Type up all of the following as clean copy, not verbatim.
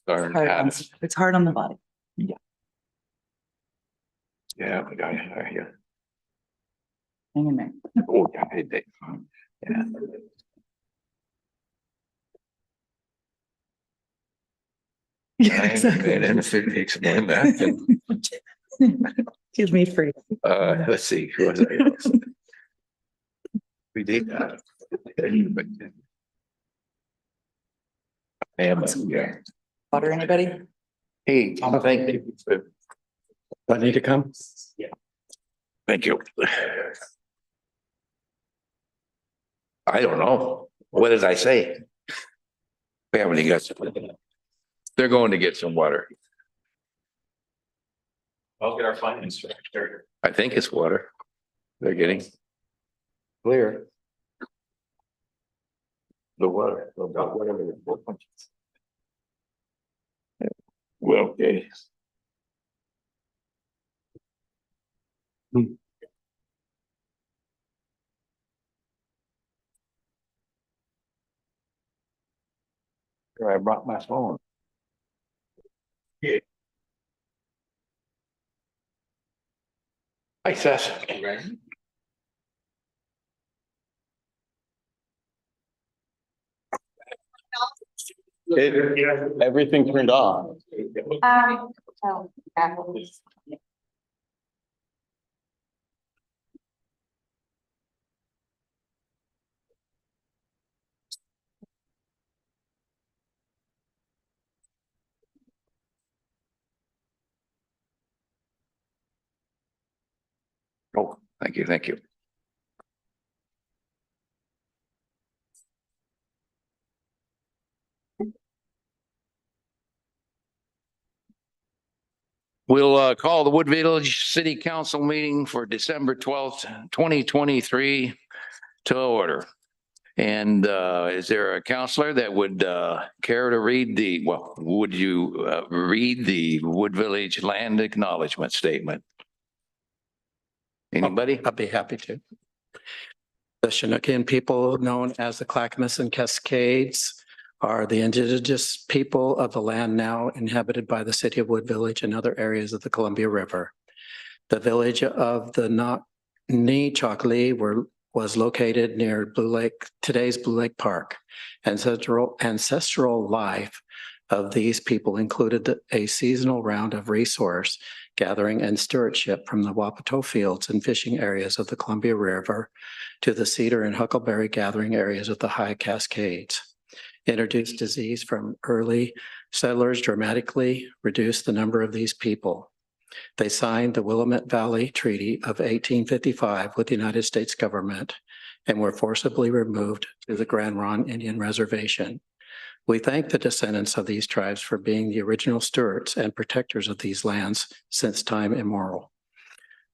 Darn It's hard on the body. Yeah, the guy, yeah. Hang in there. Oh, yeah, yeah. Yeah, exactly. And if it takes more than that, then, Excuse me, free. let's see, who was I? We did that. Yeah. Water, anybody? Hey, Tom, thank you. Do I need to come? Yeah. Thank you. I don't know. What did I say? We haven't even got some. They're going to get some water. I'll get our finance director. I think it's water. They're getting. Clear. The water. Whatever. Well, okay. I brought my phone. Yeah. Hi, Seth. Everything turned off. Oh, Oh, thank you, thank you. We'll call the Wood Village City Council meeting for December 12th, 2023 to order. And is there a counselor that would care to read would you read the Wood Village Land Acknowledgement Statement? Anybody? I'd be happy to. The Chinookian people, known as the Clackamas and Cascades, are the indigenous people of the land now inhabited by the city of Wood Village and other areas of the Columbia River. The village of the Nechakli was located near today's Blue Lake Park. Ancestral life of these people included a seasonal round of resource gathering and stewardship from the Wapato fields and fishing areas of the Columbia River to the cedar and huckleberry gathering areas of the High Cascades. Introduced disease from early settlers dramatically reduced the number of these people. They signed the Willamette Valley Treaty of 1855 with the United States government and were forcibly removed to the Grand Ronde Indian Reservation. We thank the descendants of these tribes for being the original stewards and protectors of these lands since time immemorial.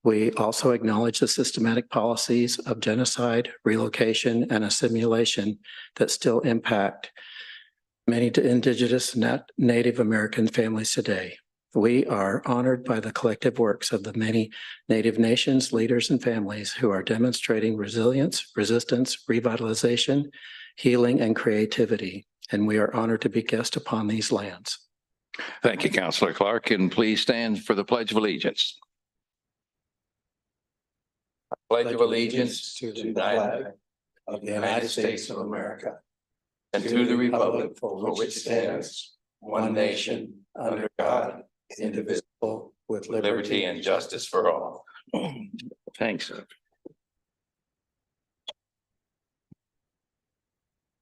We also acknowledge the systematic policies of genocide, relocation, and assimilation that still impact many indigenous Native American families today. We are honored by the collective works of the many Native nations, leaders, and families who are demonstrating resilience, resistance, revitalization, healing, and creativity. And we are honored to be guests upon these lands. Thank you, Councillor Clark, and please stand for the Pledge of Allegiance. I pledge of allegiance to the flag of the United States of America and to the republic for which it stands, one nation, under God, indivisible, with liberty and justice for all. Thanks.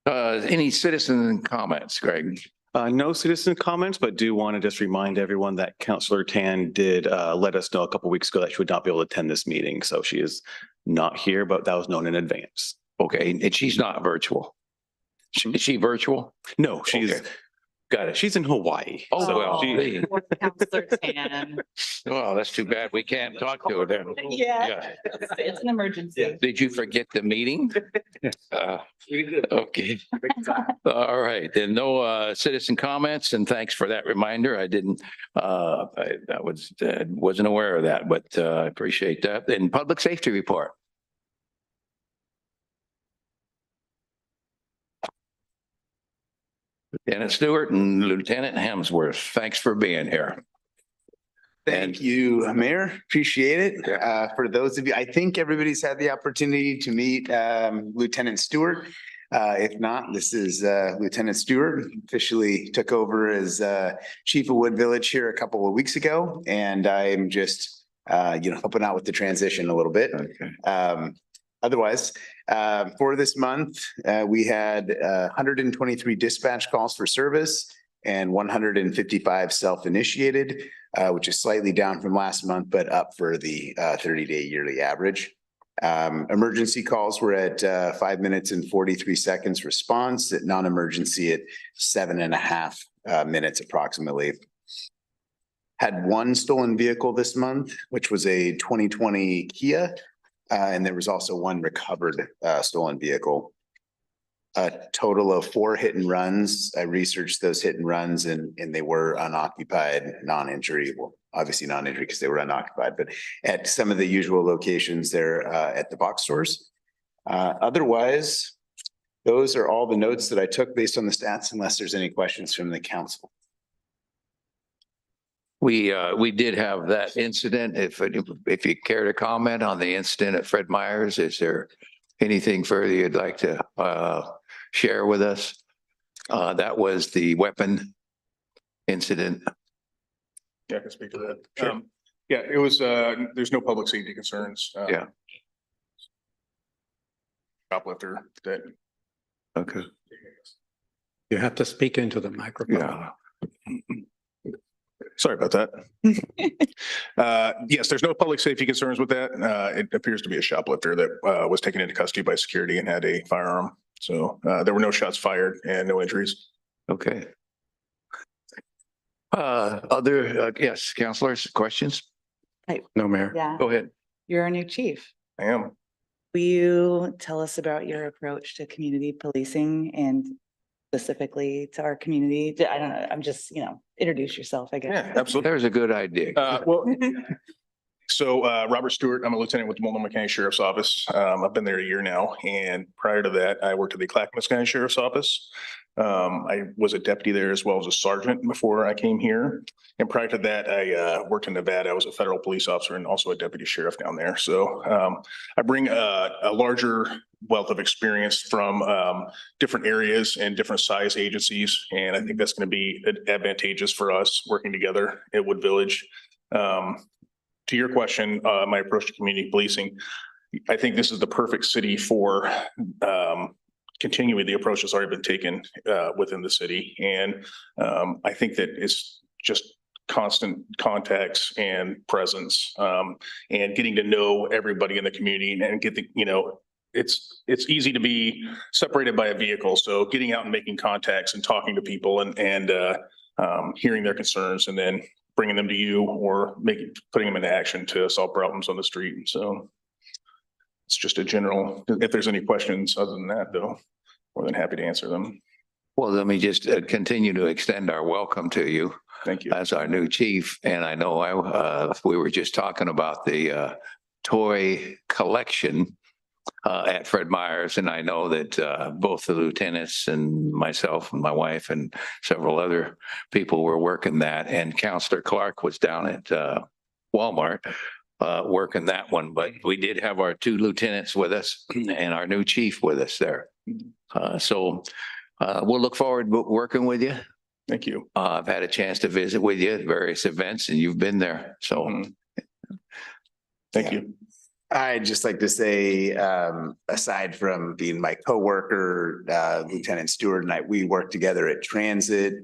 Any citizen comments, Greg? No citizen comments, but do want to just remind everyone that Councillor Tan did let us know a couple of weeks ago that she would not be able to attend this meeting. So she is not here, but that was known in advance. Okay, and she's not virtual. Is she virtual? No, she's Okay. got it. She's in Hawaii. Oh, So well, she- Councillor Tan. well, that's too bad. We can't talk to her then. Yeah, it's an emergency. Did you forget the meeting? Okay. All right. Then no citizen comments, and thanks for that reminder. I didn't, wasn't aware of that, but I appreciate that. And public safety report. Lieutenant Stewart and Lieutenant Hemsworth, thanks for being here. Thank you, Mayor. Appreciate it. For those of you, I think everybody's had the opportunity to meet Lieutenant Stewart. If not, this is Lieutenant Stewart, officially took over as Chief of Wood Village here a couple of weeks ago. And I'm just, helping out with the transition a little bit. Okay. Otherwise, for this month, we had 123 dispatch calls for service and 155 self-initiated, which is slightly down from last month, but up for the 30-day yearly average. Emergency calls were at 5 minutes and 43 seconds response, at non-emergency at 7.5 minutes approximately. Had one stolen vehicle this month, which was a 2020 Kia. And there was also one recovered stolen vehicle. A total of 4 hit and runs. I researched those hit and runs and they were unoccupied, non-injury. Well, obviously non-injury because they were unoccupied, but at some of the usual locations there at the box stores. Otherwise, those are all the notes that I took based on the stats, unless there's any questions from the council. We did have that incident. If you care to comment on the incident at Fred Meyer's, is there anything further you'd like to share with us? That was the weapon incident. Yeah, I can speak to that. Sure. Yeah, it was, there's no public safety concerns. Yeah. Shoplifter that. Okay. You have to speak into the microphone. Yeah. Sorry about that. Yes, there's no public safety concerns with that. It appears to be a shoplifter that was taken into custody by security and had a firearm. So there were no shots fired and no injuries. Okay. Yes, counselors, questions? No, Mayor. Yeah, Go ahead. you're our new chief. I am. Will you tell us about your approach to community policing and specifically to our community? I don't know, I'm just, introduce yourself, I guess. Yeah, absolutely. There's a good idea. So Robert Stewart, I'm a lieutenant with the Multnomah County Sheriff's Office. I've been there a year now. And prior to that, I worked at the Clackamas County Sheriff's Office. I was a deputy there as well as a sergeant before I came here. And prior to that, I worked in Nevada. I was a federal police officer and also a deputy sheriff down there. So I bring a larger wealth of experience from different areas and different size agencies. And I think that's going to be advantageous for us working together at Wood Village. To your question, my approach to community policing, I think this is the perfect city for continuing the approach that's already been taken within the city. And I think that it's just constant contacts and presence and getting to know everybody in the community and get the, it's easy to be separated by a vehicle. So getting out and making contacts and talking to people and hearing their concerns and then bringing them to you or putting them into action to solve problems on the street. So it's just a general, if there's any questions other than that, though, more than happy to answer them. Well, let me just continue to extend our welcome to you Thank you. as our new chief. And I know we were just talking about the toy collection at Fred Meyer's. And I know that both the lieutenants and myself and my wife and several other people were working that. And Counselor Clark was down at Walmart working that one. But we did have our 2 lieutenants with us and our new chief with us there. So we'll look forward to working with you. Thank you. I've had a chance to visit with you at various events and you've been there. So Thank you. I'd just like to say, aside from being my coworker, Lieutenant Stewart and I, we worked together at Transit.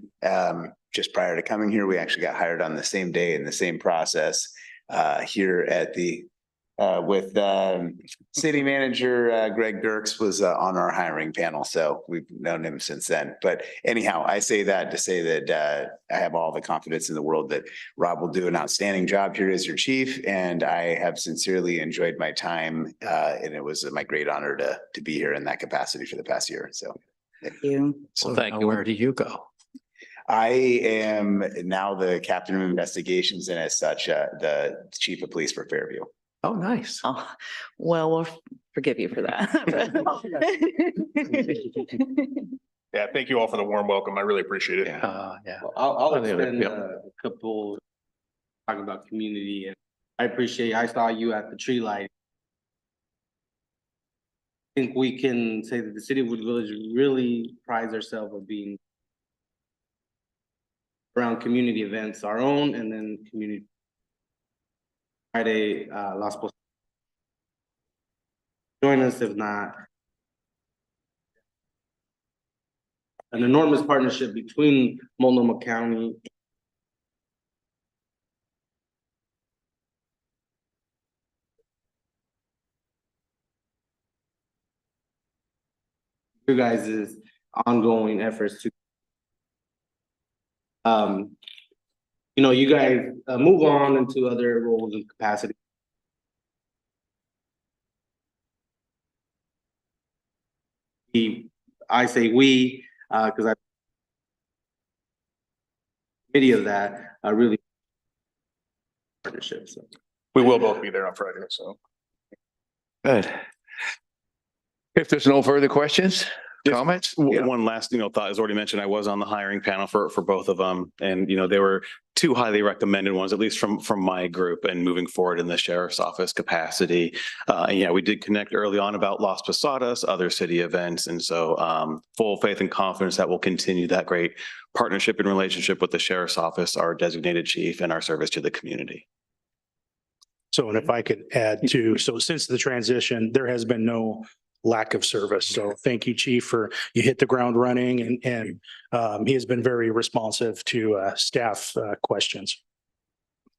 Just prior to coming here, we actually got hired on the same day in the same process here at the with city manager Greg Dirks was on our hiring panel. So we've known him since then. But anyhow, I say that to say that I have all the confidence in the world that Rob will do an outstanding job here as your chief. And I have sincerely enjoyed my time. And it was my great honor to be here in that capacity for the past year. So Thank you. So thank now you. where do you go? I am now the captain of investigations and as such, the chief of police for Fairview. Oh, nice. Oh, well, we'll forgive you for that. Yeah, thank you all for the warm welcome. I really appreciate it. Yeah. Yeah. Well, I'll I think that- extend yeah. a couple, talking about community, and I appreciate, I saw you at the tree light. I think we can say that the city of Wood Village really prides ourselves of being around community events, our own, and then community. Friday, Las Posadas. Join us, if not. An enormous partnership between Multnomah County. You guys' ongoing efforts to. You know, you guys move on into other roles and capacity. I say we, because I. Video of that, really. Partnership, so. We will both be there on Friday, so. Good. If there's no further questions, Just comments? Yeah. One last, thought, as already mentioned, I was on the hiring panel for both of them. And, they were two highly recommended ones, at least from my group, and moving forward in the sheriff's office capacity. And yeah, we did connect early on about Las Posadas, other city events. And so full faith and confidence that we'll continue that great partnership and relationship with the sheriff's office, our designated chief, and our service to the community. So, and if I could add to, so since the transition, there has been no lack of service. So thank you, chief, for you hit the ground running, and he has been very responsive to staff questions.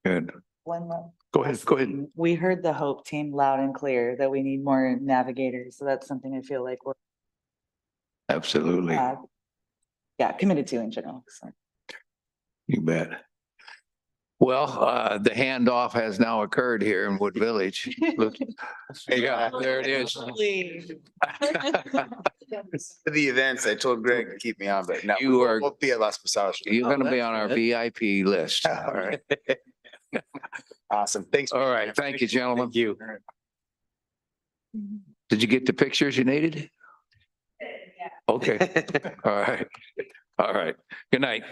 Good. One more. Go ahead, go ahead. We heard the Hope team loud and clear that we need more navigators. So that's something I feel like we're, Absolutely. yeah, committed to in general. So. You bet. Well, the handoff has now occurred here in Wood Village. Look, yeah, there it is. For the events, I told Greg to keep me on, but no, You are- we'll be at Las Posadas. You're gonna be that's on our good. VIP list. All right. Awesome. Thanks. All right, thank you, gentlemen. Thank you. Did you get the pictures you needed? Okay, all right, all right. Good night.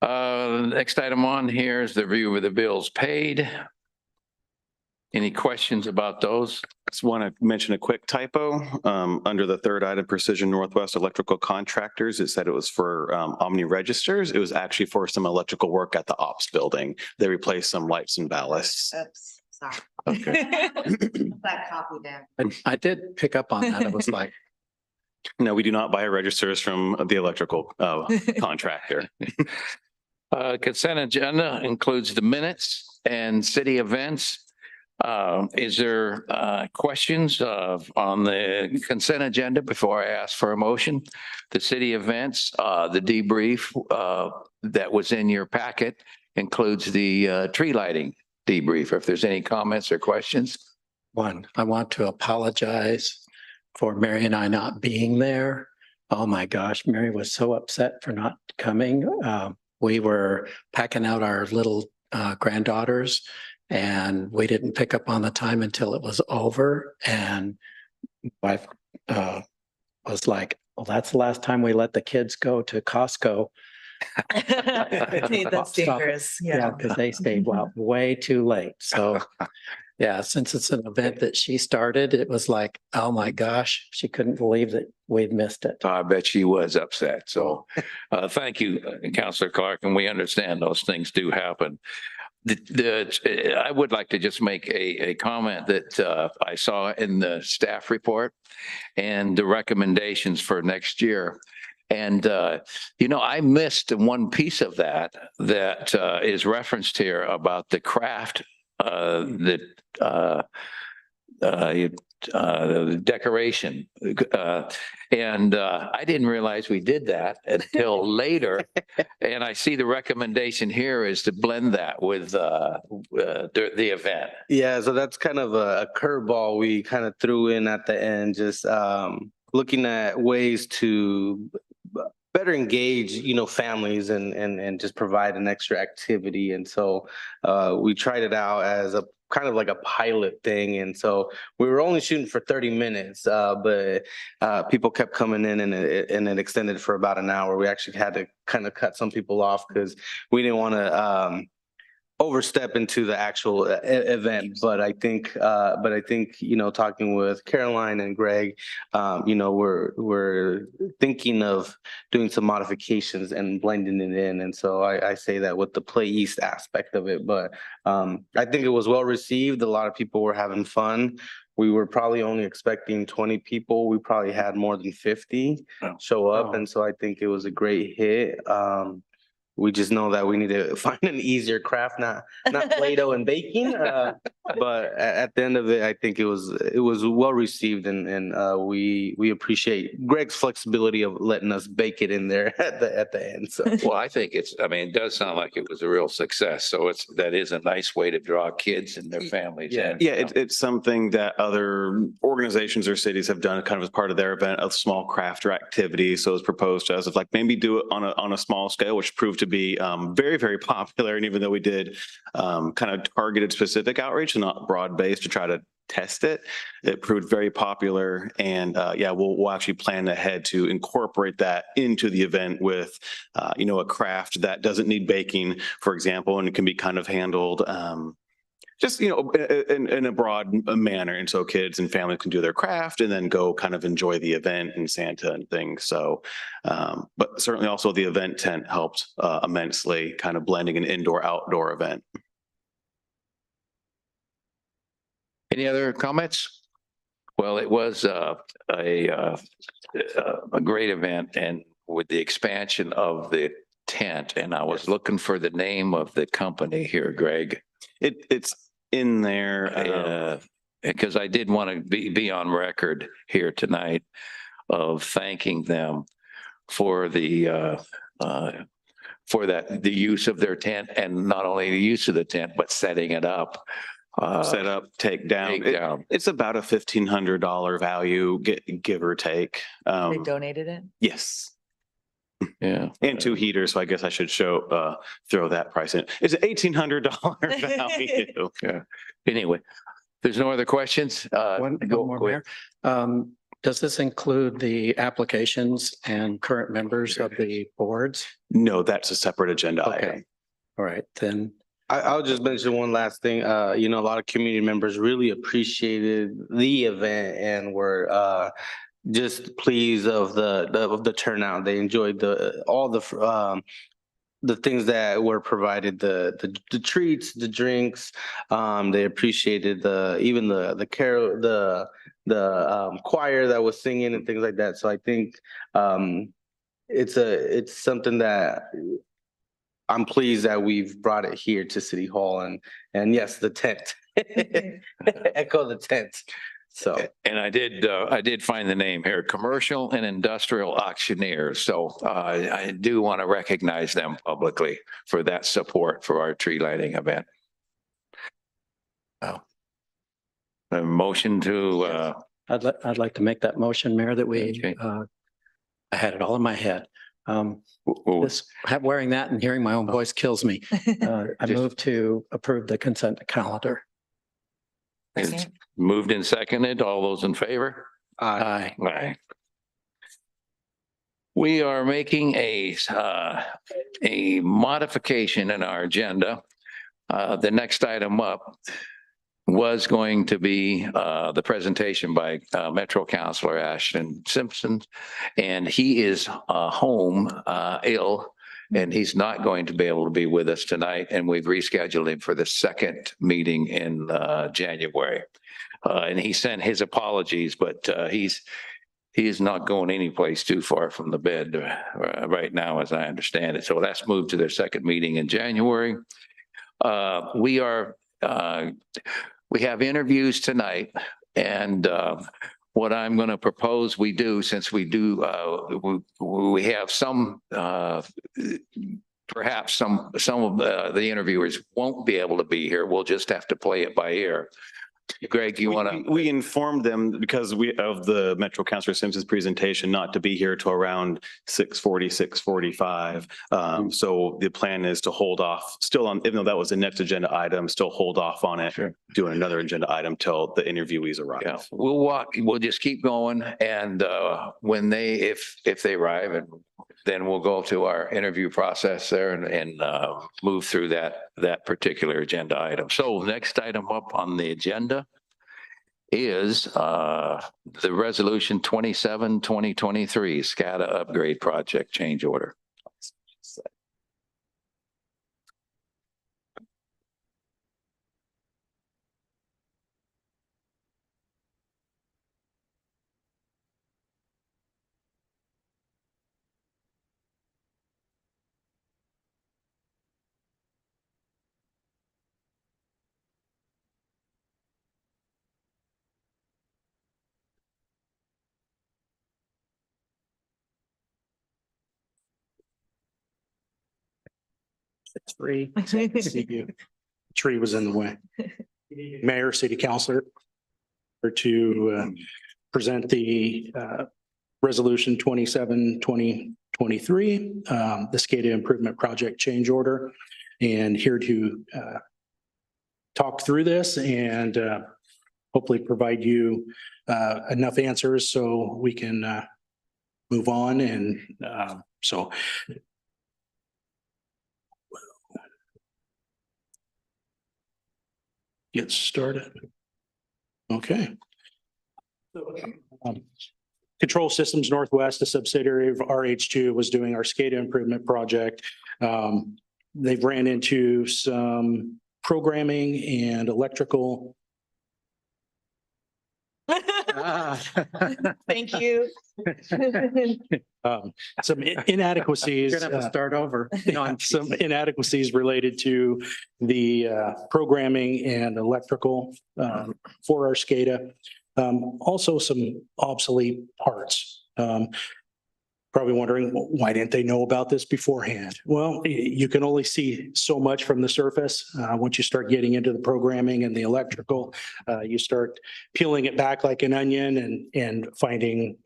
Next item on here is the review of the bills paid. Any questions about those? Just want to mention a quick typo. Under the third item, Precision Northwest Electrical Contractors, it said it was for Omni registers. It was actually for some electrical work at the ops building. They replaced some lights and ballasts. Oops, sorry. Okay, That copy there. I did pick up on that. It was like, No, we do not buy registers from the electrical contractor. consent agenda includes the minutes and city events. Is there questions on the consent agenda before I ask for a motion? The city events, the debrief that was in your packet includes the tree lighting debrief. If there's any comments or questions. one, I want to apologize for Mary and I not being there. Oh my gosh, Mary was so upset for not coming. We were packing out our little granddaughters, and we didn't pick up on the time until it was over. And wife was like, well, that's the last time we let the kids go to Costco. That's dangerous. Yeah, Yeah. because they stayed way too late. So yeah, since it's an event that she started, it was like, oh my gosh, she couldn't believe that we'd missed it. I bet she was upset. So thank you, Counselor Clark, and we understand those things do happen. I would like to just make a comment that I saw in the staff report and the recommendations for next year. And, I missed one piece of that is referenced here about the craft, the decoration. And I didn't realize we did that until later. And I see the recommendation here is to blend that with the event. Yeah, so that's kind of a curveball we kind of threw in at the end, just looking at ways to better engage, families and just provide an extra activity. And so we tried it out as a kind of like a pilot thing. And so we were only shooting for 30 minutes, but people kept coming in and it extended for about an hour. We actually had to kind of cut some people off because we didn't want to overstep into the actual event. But I think, talking with Caroline and Greg, we're thinking of doing some modifications and blending it in. And so I say that with the Play East aspect of it, but I think it was well received. A lot of people were having fun. We were probably only expecting 20 people. We probably had more than 50 show up. Wow. And so I think it was a great hit. We just know that we need to find an easier craft, not Play-Doh and baking. But at the end of it, I think it was well received, and we appreciate Greg's flexibility of letting us bake it in there at the end. So Well, I think it does sound like it was a real success. So that is a nice way to draw kids and their families in. Yeah, it's something that other organizations or cities have done kind of as part of their event, a small craft or activity. So it's proposed to us of like maybe do it on a small scale, which proved to be very, very popular. And even though we did kind of targeted specific outreach and not broad based to try to test it, it proved very popular. And we'll actually plan ahead to incorporate that into the event with, a craft that doesn't need baking, for example, and it can be kind of handled just, in a broad manner. And so kids and families can do their craft and then go kind of enjoy the event and Santa and things. So, but certainly also the event tent helped immensely, kind of blending an indoor-outdoor event. Any other comments? Well, it was a great event, and with the expansion of the tent, and I was looking for the name of the company here, Greg. It's in there. Because I did want to be on record here tonight of thanking them for the use of their tent, and not only the use of the tent, but setting it up. Set up, take down. Take down. It's about a $1,500 value, give or take. They donated it? Yes. Yeah. And 2 heaters, so I guess I should throw that price in. It's an $1,800 value. Yeah. Anyway, there's no other questions. One more, Mayor. Does this include the applications and current members of the boards? No, that's a separate agenda item. Okay. All right, then. I'll just mention one last thing. A lot of community members really appreciated the event and were just pleased of the turnout. They enjoyed all the things that were provided, the treats, the drinks. They appreciated the choir that was singing and things like that. So I think it's something that I'm pleased that we've brought it here to City Hall, and yes, the tent. Echo the tent. So, and I did find the name here, Commercial and Industrial Auctioneers. So I do want to recognize them publicly for that support for our tree lighting event. A motion to, I'd like to make that motion, Mayor, that we, Okay. I had it all in my head. we'll- Wearing that and hearing my own voice kills me. I move to approve the consent calendar. it's moved and seconded. All those in favor? Aye. Aye. We are making a modification in our agenda. The next item up was going to be the presentation by Metro Councilor Ashton Simpson, and he is home ill, and he's not going to be able to be with us tonight, and we've rescheduled him for the second meeting in January. And he sent his apologies, but he is not going anyplace too far from the bed right now, as I understand it. So that's moved to their second meeting in January. We have interviews tonight, and what I'm going to propose we do, since we do, we have some, perhaps some of the interviewers won't be able to be here. We'll just have to play it by ear. Greg, you want to? We informed them because of the Metro Councilor Simpson's presentation not to be here till around 6:40, 6:45. So the plan is to hold off still on, even though that was the next agenda item, still hold off on it. Sure. Doing another agenda item till the interviewees arrive. Yeah, we'll just keep going and when if they arrive and then we'll go to our interview process there and move through that particular agenda item. So next item up on the agenda is the resolution 27, 2023 SCADA upgrade project change order. It's free. Tree was in the way. Mayor, city councilor to present the resolution 27, 2023, the SCADA improvement project change order, and here to talk through this and hopefully provide you enough answers so we can move on. And so get started. Okay. Control Systems Northwest, a subsidiary of RH2, was doing our SCADA improvement project. They've ran into some programming and electrical. Thank you. Some inadequacies. You're gonna have to start over. Some inadequacies related to the programming and electrical for our SCADA. Also some obsolete parts. Probably wondering, why didn't they know about this beforehand? Well, you can only see so much from the surface. Once you start getting into the programming and the electrical, you start peeling it back like an onion and finding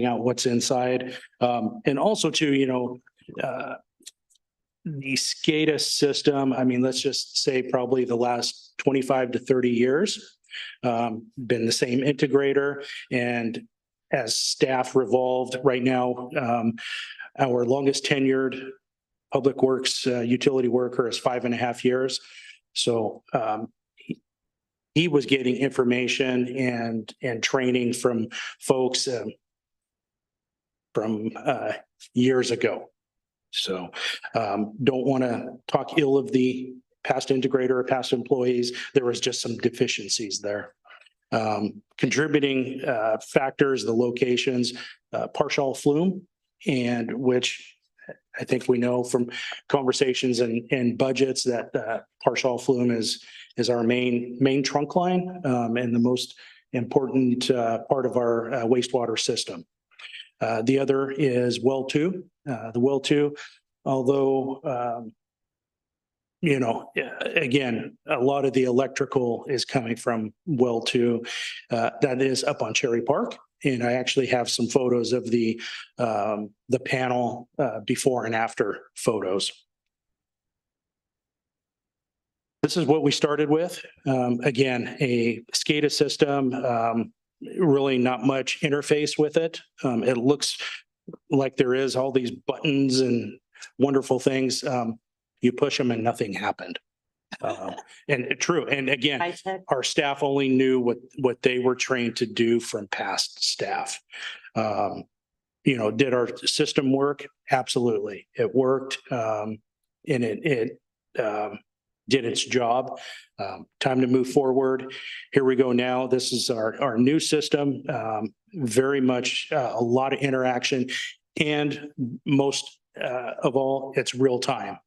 out what's inside. And also too, the SCADA system, I mean, let's just say probably the last 25 to 30 years, been the same integrator. And as staff revolved right now, our longest tenured public works utility worker is 5.5 years. So he was getting information and training from folks from years ago. So don't want to talk ill of the past integrator or past employees. There was just some deficiencies there. Contributing factors, the locations, partial flume, and which I think we know from conversations and budgets that partial flume is our main trunk line and the most important part of our wastewater system. The other is well 2. The well 2, although again, a lot of the electrical is coming from well 2. That is up on Cherry Park. And I actually have some photos of the panel before and after photos. This is what we started with. Again, a SCADA system, really not much interface with it. It looks like there is all these buttons and wonderful things. You push them and nothing happened. And true. And again, our staff only knew what they were trained to do from past staff. Did our system work? Absolutely. It worked. And it did its job. Time to move forward. Here we go now. This is our new system. Very much a lot of interaction. And most of all, it's real time.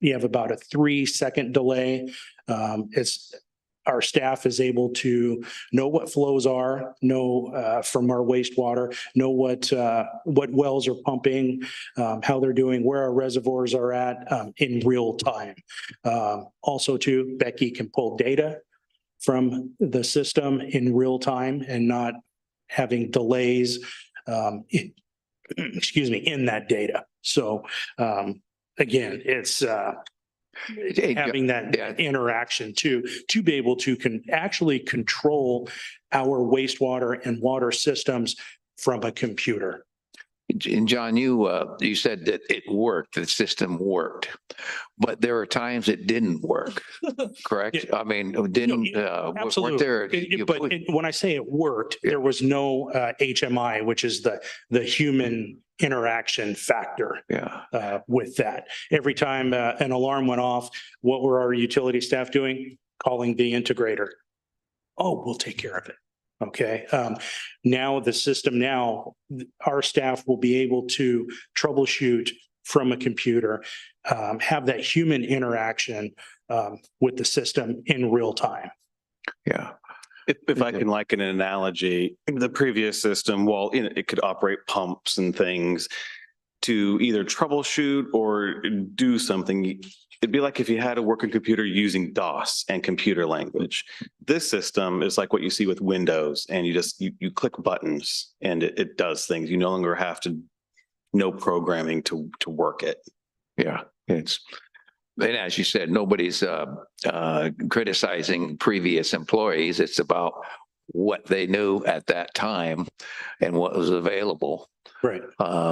You have about a 3-second delay. Our staff is able to know what flows are, know from our wastewater, know what wells are pumping, how they're doing, where our reservoirs are at in real time. Also too, Becky can pull data from the system in real time and not having delays, excuse me, in that data. So, again, it's, having Yeah. that interaction to be able to actually control our wastewater and water systems from a computer. And John, you said that it worked, the system worked, but there are times it didn't work, correct? I mean, didn't, weren't Absolutely. there? When I say it worked, there was no HMI, which is the human interaction factor Yeah, with that. Every time an alarm went off, what were our utility staff doing? Calling the integrator. Oh, we'll take care of it. Okay. Now the system our staff will be able to troubleshoot from a computer, have that human interaction with the system in real time. yeah. If I can liken an analogy, the previous system, while it could operate pumps and things to either troubleshoot or do something, it'd be like if you had a working computer using DOS and computer language. This system is like what you see with Windows, and you click buttons and it does things. You no longer have to know programming to work it. Yeah, and as you said, nobody's criticizing previous employees. It's about what they knew at that time and what was available Right.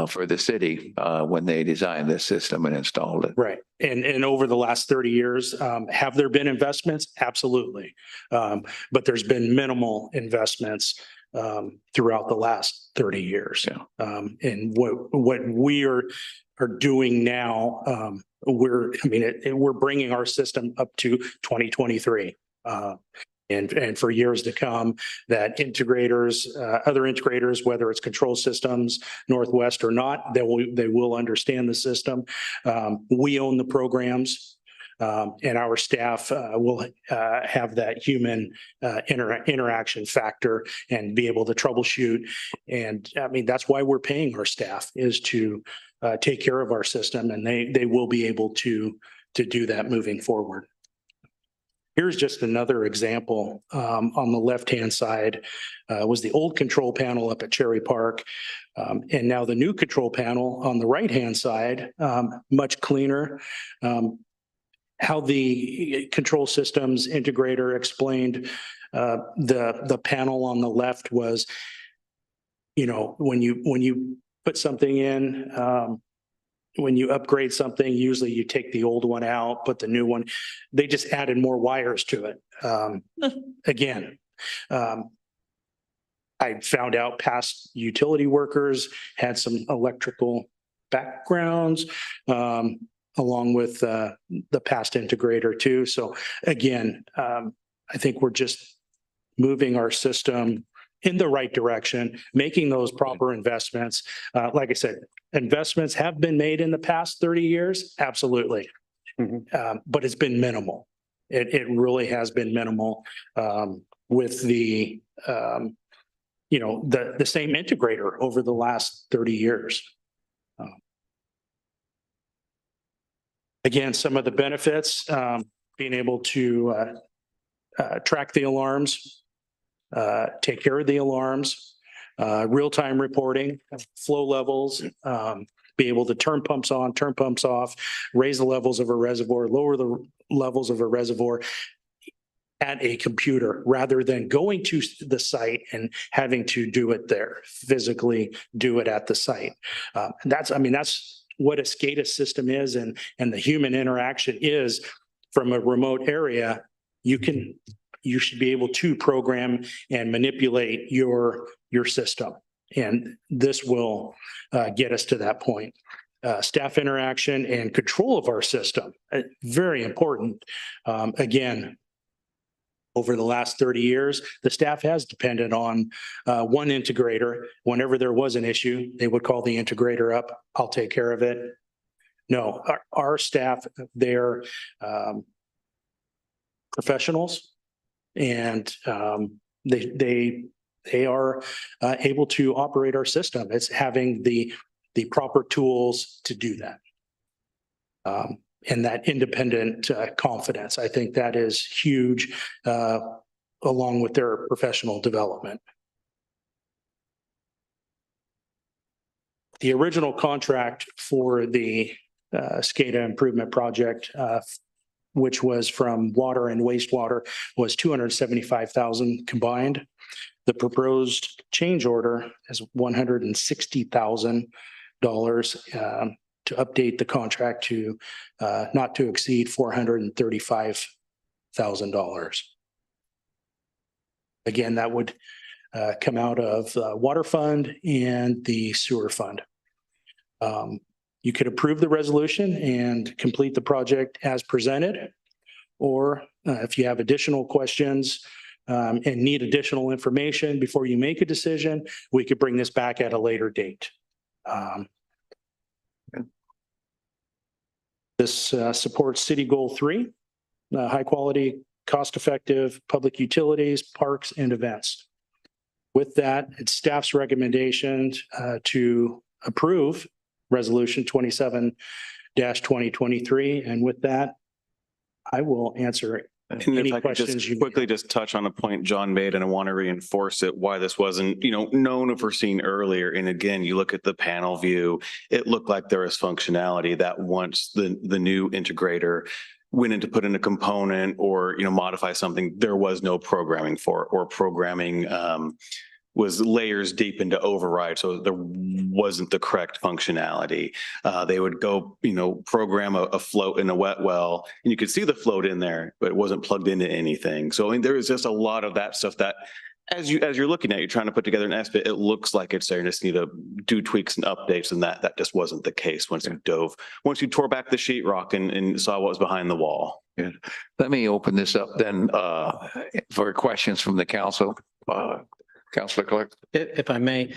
For the city when they designed this system and installed it. Right. And over the last 30 years, have there been investments? Absolutely. But there's been minimal investments throughout the last 30 years. Yeah. And what we are doing now, we're bringing our system up to 2023. And for years to come, that integrators, other integrators, whether it's Control Systems, Northwest or not, they will understand the system. We own the programs, and our staff will have that human interaction factor and be able to troubleshoot. And I mean, that's why we're paying our staff, is to take care of our system, and they will be able to do that moving forward. Here's just another example. On the left-hand side was the old control panel up at Cherry Park. And now the new control panel on the right-hand side, much cleaner. How the Control Systems integrator explained the panel on the left was, when you put something in, when you upgrade something, usually you take the old one out, put the new one. They just added more wires to it. Again, I found out past utility workers had some electrical backgrounds, along with the past integrator too. So again, I think we're just moving our system in the right direction, making those proper investments. Like I said, investments have been made in the past 30 years. Absolutely. But it's been minimal. It really has been minimal with the same integrator over the last 30 years. Again, some of the benefits, being able to track the alarms, take care of the alarms, real-time reporting, flow levels, be able to turn pumps on, turn pumps off, raise the levels of a reservoir, lower the levels of a reservoir at a computer, rather than going to the site and having to do it there, physically do it at the site. That's what a SCADA system is, and the human interaction is from a remote area. You should be able to program and manipulate your system. And this will get us to that point. Staff interaction and control of our system, very important. Again, over the last 30 years, the staff has depended on one integrator. Whenever there was an issue, they would call the integrator up. I'll take care of it. No, our staff, they're professionals. And they are able to operate our system. It's having the proper tools to do that. And that independent confidence, I think that is huge. along with their professional development. The original contract for the SCADA improvement project, which was from water and wastewater, was $275,000 combined. The proposed change order is $160,000 to update the contract to not to exceed $435,000. Again, that would come out of the water fund and the sewer fund. You could approve the resolution and complete the project as presented. Or if you have additional questions and need additional information before you make a decision, we could bring this back at a later date. This supports City Goal 3, high quality, cost-effective public utilities, parks, and events. With that, it's staff's recommendation to approve Resolution 27-2023. And with that, I will answer And any if I could questions just you may quickly have. just touch on a point John made, and I want to reinforce it, why this wasn't, known or foreseen earlier. And again, you look at the panel view, it looked like there was functionality that once the new integrator went in to put in a component or, modify something, there was no programming for it, or programming was layers deep into override. So there wasn't the correct functionality. They would go, program a float in a wet well, and you could see the float in there, but it wasn't plugged into anything. So I mean, there is just a lot of that stuff that as you're looking at, you're trying to put together an estimate, it looks like it's there. You just need to do tweaks and updates, and that just wasn't the case once you tore back the sheetrock and saw what was behind the wall. Good. Let me open this up then for questions from the council. Councilor Clark. If I may,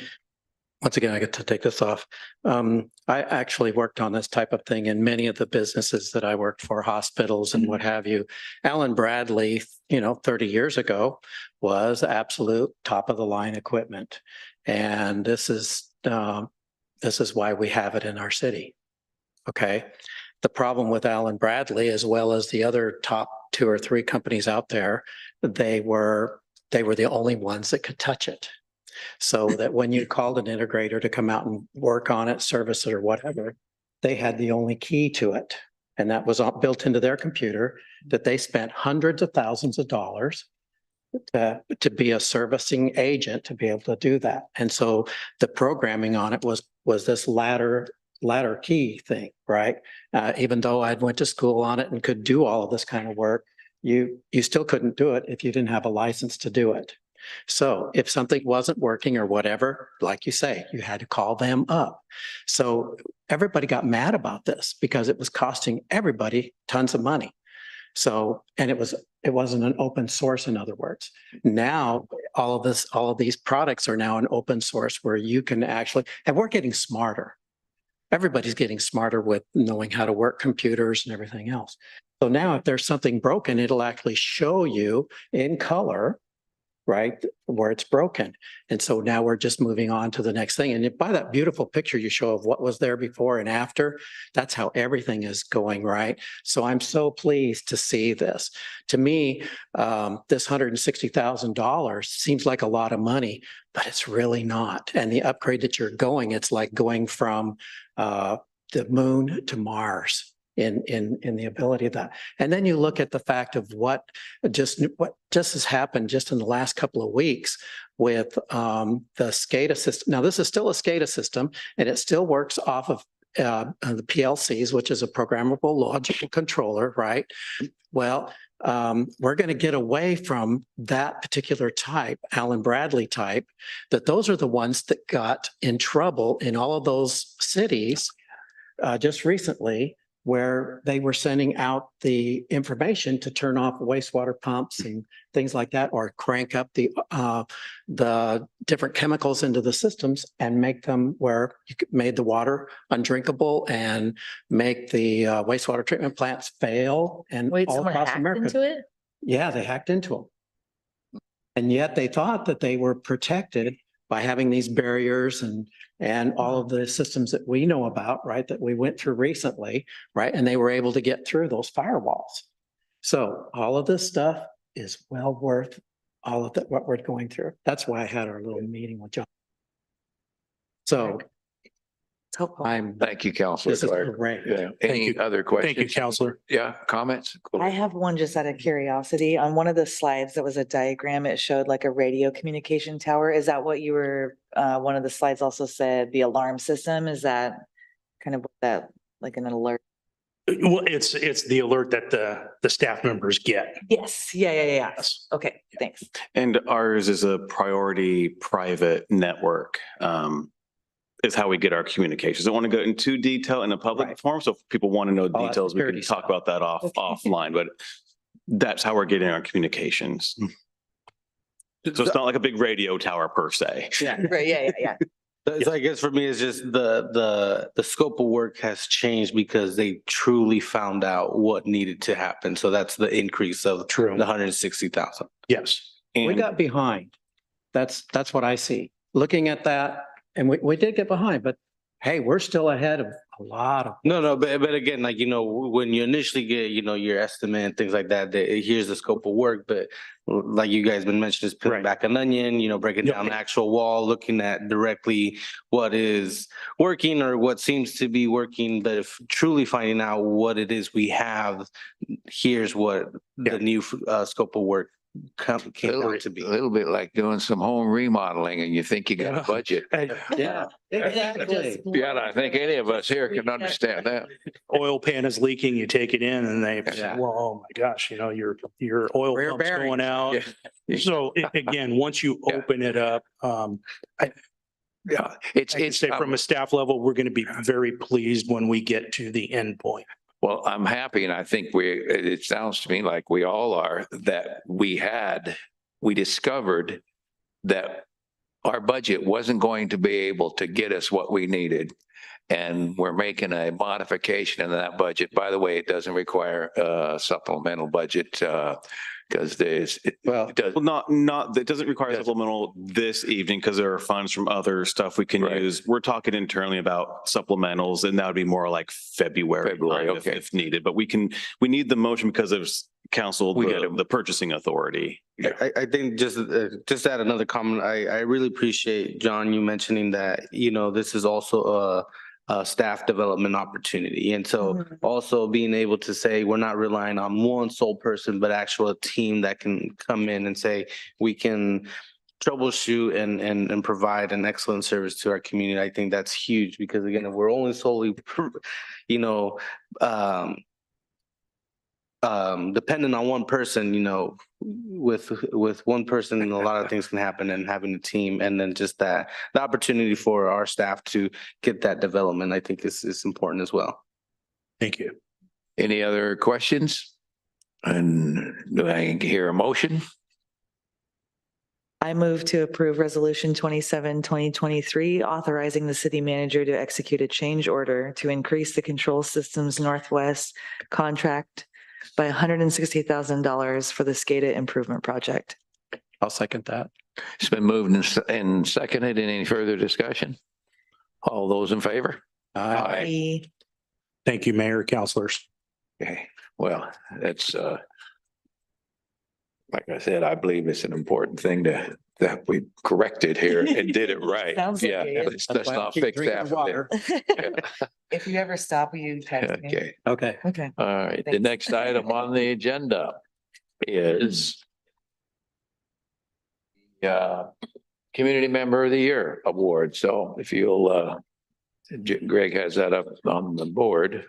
once again, I get to take this off. I actually worked on this type of thing in many of the businesses that I worked for, hospitals and what have you. Allen Bradley, 30 years ago was absolute top of the line equipment. And this is why we have it in our city. Okay. The problem with Allen Bradley, as well as the other top 2 or 3 companies out there, they were the only ones that could touch it. So that when you called an integrator to come out and work on it, service it or whatever, they had the only key to it. And that was built into their computer, that they spent hundreds of thousands of dollars to be a servicing agent to be able to do that. And so the programming on it was this ladder key thing, right? Even though I went to school on it and could do all of this kind of work, you still couldn't do it if you didn't have a license to do it. So if something wasn't working or whatever, like you say, you had to call them up. So everybody got mad about this because it was costing everybody tons of money. So, and it wasn't an open source, in other words. Now, all of these products are now an open source where you can actually, and we're getting smarter. Everybody's getting smarter with knowing how to work computers and everything else. So now if there's something broken, it'll actually show you in color, right, where it's broken. And so now we're just moving on to the next thing. And by that beautiful picture you show of what was there before and after, that's how everything is going, right? So I'm so pleased to see this. To me, this $160,000 seems like a lot of money, but it's really not. And the upgrade that you're going, it's like going from the moon to Mars. In the ability of that. And then you look at the fact of what just has happened just in the last couple of weeks with the SCADA system. Now, this is still a SCADA system, and it still works off of the PLCs, which is a programmable logical controller, right? Well, we're going to get away from that particular type, Allen Bradley type, that those are the ones that got in trouble in all of those cities just recently, where they were sending out the information to turn off wastewater pumps and things like that, or crank up the different chemicals into the systems and make them where you made the water undrinkable and make the wastewater treatment plants fail and Wait, all someone across hacked America. into it? Yeah, they hacked into them. And yet they thought that they were protected by having these barriers and all of the systems that we know about, right, that we went through recently, right? And they were able to get through those firewalls. So all of this stuff is well worth all of that, what we're going through. That's why I had our little meeting with John. So It's helpful. Thank you, Counselor this is Clark. great. Yeah. Thank Any you. other questions? Thank you, Counselor. Yeah, comments? I have one just out of curiosity. On one of the slides, that was a diagram. It showed like a radio communication tower. Is that what you were, one of the slides also said the alarm system? Is that kind of what that, like an alert? Well, it's the alert that the staff members get. Yes, yeah. Yes. Okay, thanks. And ours is a priority private network. Is how we get our communications. I don't want to go into detail in a public Right. forum. So if people want to know All that details, we can security talk stuff. about that offline, but that's how we're getting our communications. So it's not like a big radio tower per se. Yeah. Right, yeah. So I guess for me, it's just the scope of work has changed because they truly found out what needed to happen. So that's the increase of True. the 160,000. Yes. We And got behind. That's what I see. Looking at that, and we did get behind, but hey, we're still ahead of a lot of. No, but again, like, when you initially get, your estimate and things like that, here's the scope of work, but like you guys been mentioning, is peeling Right. back an onion, breaking Yep. down the actual wall, looking at directly what is working or what seems to be working, but if truly finding out what it is we have, here's what Yeah. the new scope of work came down to A be. little bit like doing some home remodeling and you think you got Yeah. a budget. Yeah, exactly. Yeah, I think any of us here can understand that. Oil pan is leaking, you take it in and they, Yeah. well, oh my gosh, your oil Rear pump's bearing. going out. Yeah. So again, once you Yeah. open it up, Yeah, I can say from a staff level, we're going to be very pleased when we get to the end point. well, I'm happy and I think it sounds to me like we all are, that we discovered that our budget wasn't going to be able to get us what we needed. And we're making a modification in that budget. By the way, it doesn't require a supplemental budget, because it does. Well, not, that doesn't require Yes. supplemental this evening because there are funds from other stuff we can Right. use. We're talking internally about supplementals and that would be more like February time okay. if needed. But we need the motion because of council, We get it. the purchasing authority. I think just to add another comment, I really appreciate, John, you mentioning that, this is also a staff development opportunity. And so Mhm. also being able to say, we're not relying on one sole person, but actual team that can come in and say, we can troubleshoot and provide an excellent service to our community. I think that's huge because again, if we're only solely, dependent on one person, with one person, a lot of things can happen, and having a team and then just the opportunity for our staff to get that development, I think is important as well. Thank you. Any other questions? And do I hear a motion? I move to approve Resolution 27, 2023, authorizing the city manager to execute a change order to increase the Control Systems Northwest contract by $160,000 for the SCADA improvement project. I'll second that. It's been moved and seconded. Any further discussion? All those in favor? Aye. Thank you, Mayor, councilors. Okay, well, that's, like I said, I believe it's an important thing that we corrected here and did it right. Sounds like Yeah, it. let's That's why I not keep fix drinking that. for them. If you ever stop, will you text me? Okay, Okay. Okay. all right. The Thanks. next item on the agenda is Community Member of the Year Award. So if you'll, Greg has that up on the board.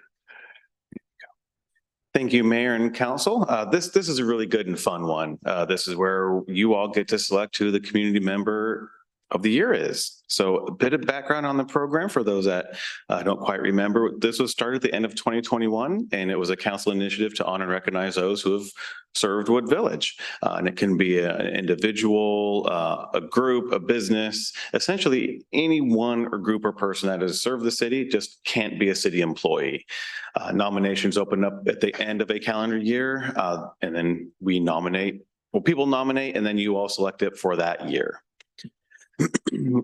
Thank you, Mayor and Council. This is a really good and fun one. This is where you all get to select who the Community Member of the Year is. So a bit of background on the program for those that don't quite remember. This was started at the end of 2021, and it was a council initiative to honor and recognize those who have served Wood Village. And it can be an individual, a group, a business, essentially anyone or group or person that has served the city, just can't be a city employee. Nominations open up at the end of a calendar year, and then people nominate, and then you all select it for that year.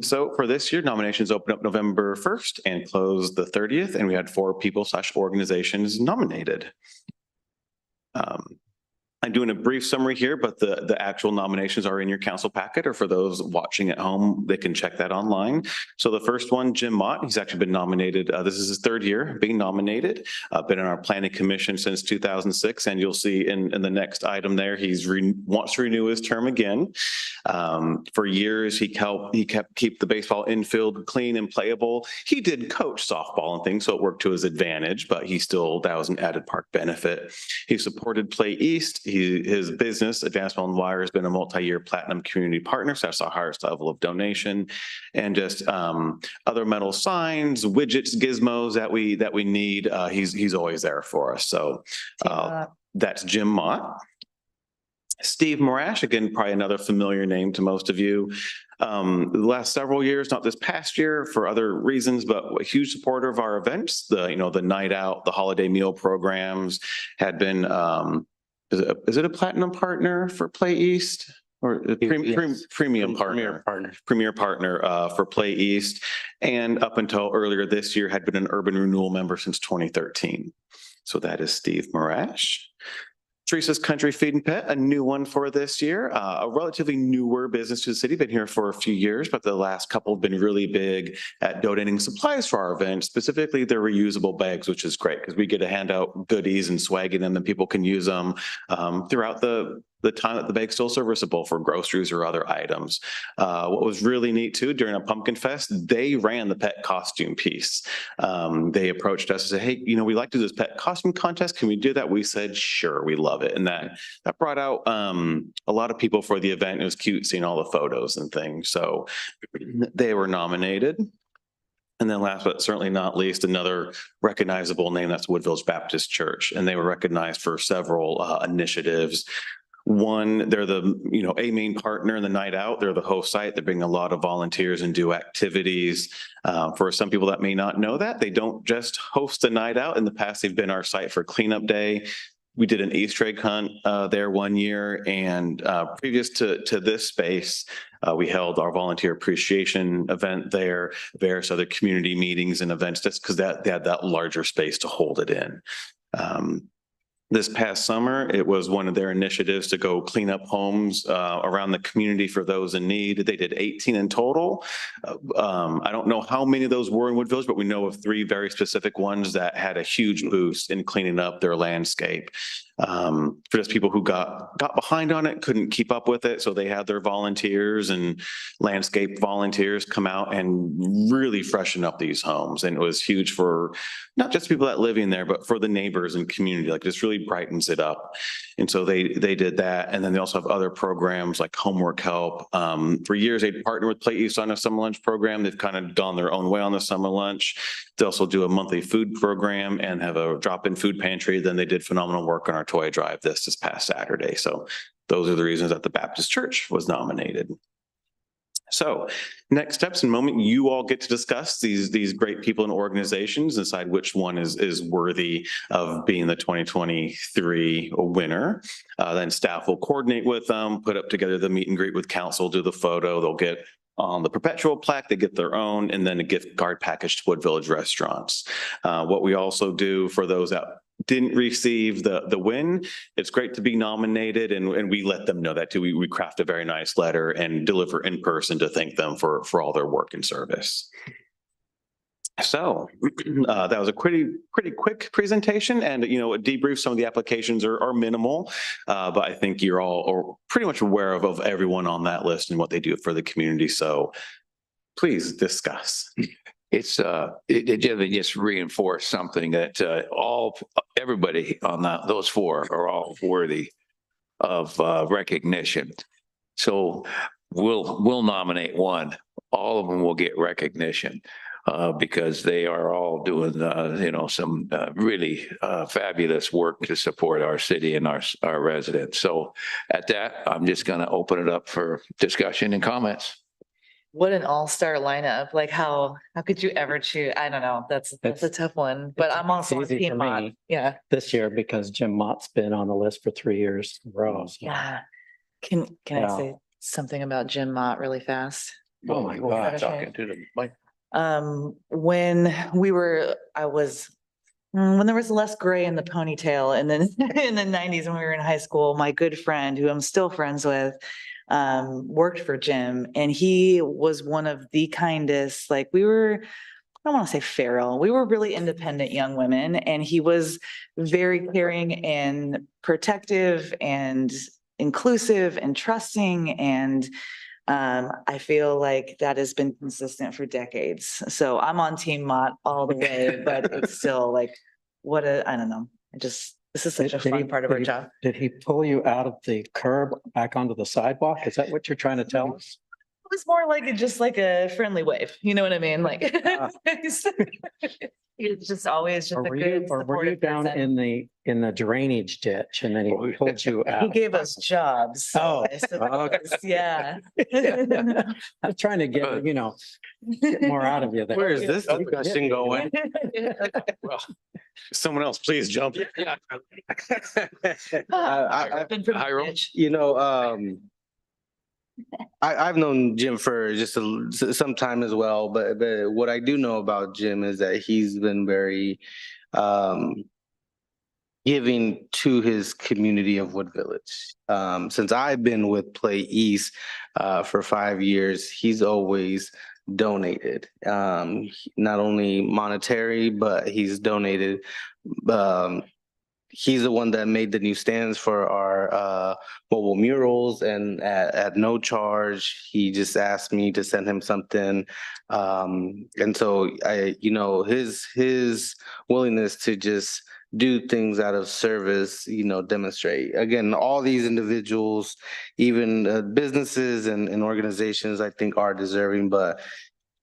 So for this year, nominations open up November 1st and close the 30th, and we had 4 people/organizations nominated. I'm doing a brief summary here, but the actual nominations are in your council packet, or for those watching at home, they can check that online. So the first one, Jim Mott, he's actually been nominated. This is his third year being nominated. Been on our planning commission since 2006, and you'll see in the next item there, wants to renew his term again. For years, he kept keep the baseball infield clean and playable. He did coach softball and things, so it worked to his advantage, but that was an added park benefit. He supported Play East. His business, Advanced Metal and Wire, has been a multi-year platinum community partner, so that's our highest level of donation. And just other metal signs, widgets, gizmos that we need. He's always there for us. So that's Jim Mott. Steve Morash, again, probably another familiar name to most of you. The last several years, not this past year for other reasons, but a huge supporter of our events. The night out, the holiday meal programs, had been is it a platinum partner for Play East, or a premium partner for Play East, and up until earlier this year had been an urban renewal member since 2013. So that is Steve Morash. Teresa's Country Feed and Pet, a new one for this year, a relatively newer business to the city, been here for a few years, but the last couple have been really big at donating supplies for our event, specifically their reusable bags, which is great because we get to hand out goodies and swag in them, and people can use them throughout the time that the bag's still serviceable for groceries or other items. What was really neat too, during a pumpkin fest, they ran the pet costume piece. They approached us and said, hey, we like to do this pet costume contest. Can we do that? We said, sure, we love it. And that brought out a lot of people for the event. It was cute seeing all the photos and things. So they were nominated. And then last but certainly not least, another recognizable name, that's Wood Village Baptist Church. And they were recognized for several initiatives. One, they're a main partner in the night out. They're the host site. They bring a lot of volunteers and do activities. For some people that may not know that, they don't just host a night out. In the past, they've been our site for cleanup day. We did an Easter egg hunt there one year, and previous to this space, we held our volunteer appreciation event there, various other community meetings and events, just because they had that larger space to hold it in. This past summer, it was one of their initiatives to go clean up homes around the community for those in need. They did 18 in total. I don't know how many of those were in Wood Village, but we know of 3 very specific ones that had a huge boost in cleaning up their landscape. For just people who got behind on it, couldn't keep up with it. So they had their volunteers and landscape volunteers come out and really freshen up these homes. And it was huge for not just people that live in there, but for the neighbors and community. Like, this really brightens it up. And so they did that. And then they also have other programs like homework help. For years, they partnered with Play East on a summer lunch program. They've kind of gone their own way on the summer lunch. They also do a monthly food program and have a drop-in food pantry. Then they did phenomenal work on our toy drive this past Saturday. So those are the reasons that the Baptist Church was nominated. So next steps, in a moment, you all get to discuss these great people and organizations, decide which one is worthy of being the 2023 winner. Then staff will coordinate with them, put up together the meet and greet with council, do the photo. They'll get on the perpetual plaque, they get their own, and then a gift card package to Wood Village restaurants. What we also do for those that didn't receive the win, it's great to be nominated, and we let them know that too. We craft a very nice letter and deliver in person to thank them for all their work and service. So that was a pretty quick presentation, and a debrief. Some of the applications are minimal, but I think you're all pretty much aware of everyone on that list and what they do for the community. So please discuss. It just reinforced something that everybody on those 4 are all worthy of recognition. So we'll nominate one. All of them will get recognition because they are all doing some really fabulous work to support our city and our residents. So at that, I'm just going to open it up for discussion and comments. What an all-star lineup. Like, how could you ever choose? I don't know. That's a tough one, but I'm also on easy for Team Mott. me. Yeah. This year, because Jim Mott's been on the list for 3 years in a row. So. Yeah. Can I say something about Jim Mott really fast? Oh my God. Talking to the mic. When I was when there was less gray in the ponytail and then in the nineties when we were in high school, my good friend, who I'm still friends with, worked for Jim, and he was one of the kindest, like we were, I don't want to say feral. We were really independent young women, and he was very caring and protective and inclusive and trusting. And I feel like that has been consistent for decades. So I'm on Team Mott all the way, but it's still like, I don't know. This is such a fun part of our job. Did he pull you out of the curb back onto the sidewalk? Is that what you're trying to tell us? It was more like just like a friendly wave. You know what I mean? Like it's just always just Or a were you, good or were you supportive down person. in the drainage ditch and then he pulled you out? He gave us jobs. so Oh, I suppose, yeah. I'm trying to get, get more out of you there. Where is this discussion going? Someone else, please jump. I- Been pretty Hiram? rich. I've known Jim for just some time as well, but what I do know about Jim is that he's been very giving to his community of Wood Village. Since I've been with Play East for 5 years, he's always donated, not only monetary, but he's donated. He's the one that made the new stands for our mobile murals, and at no charge, he just asked me to send him something. And so his willingness to just do things out of service, demonstrate. Again, all these individuals, even businesses and organizations, I think are deserving, but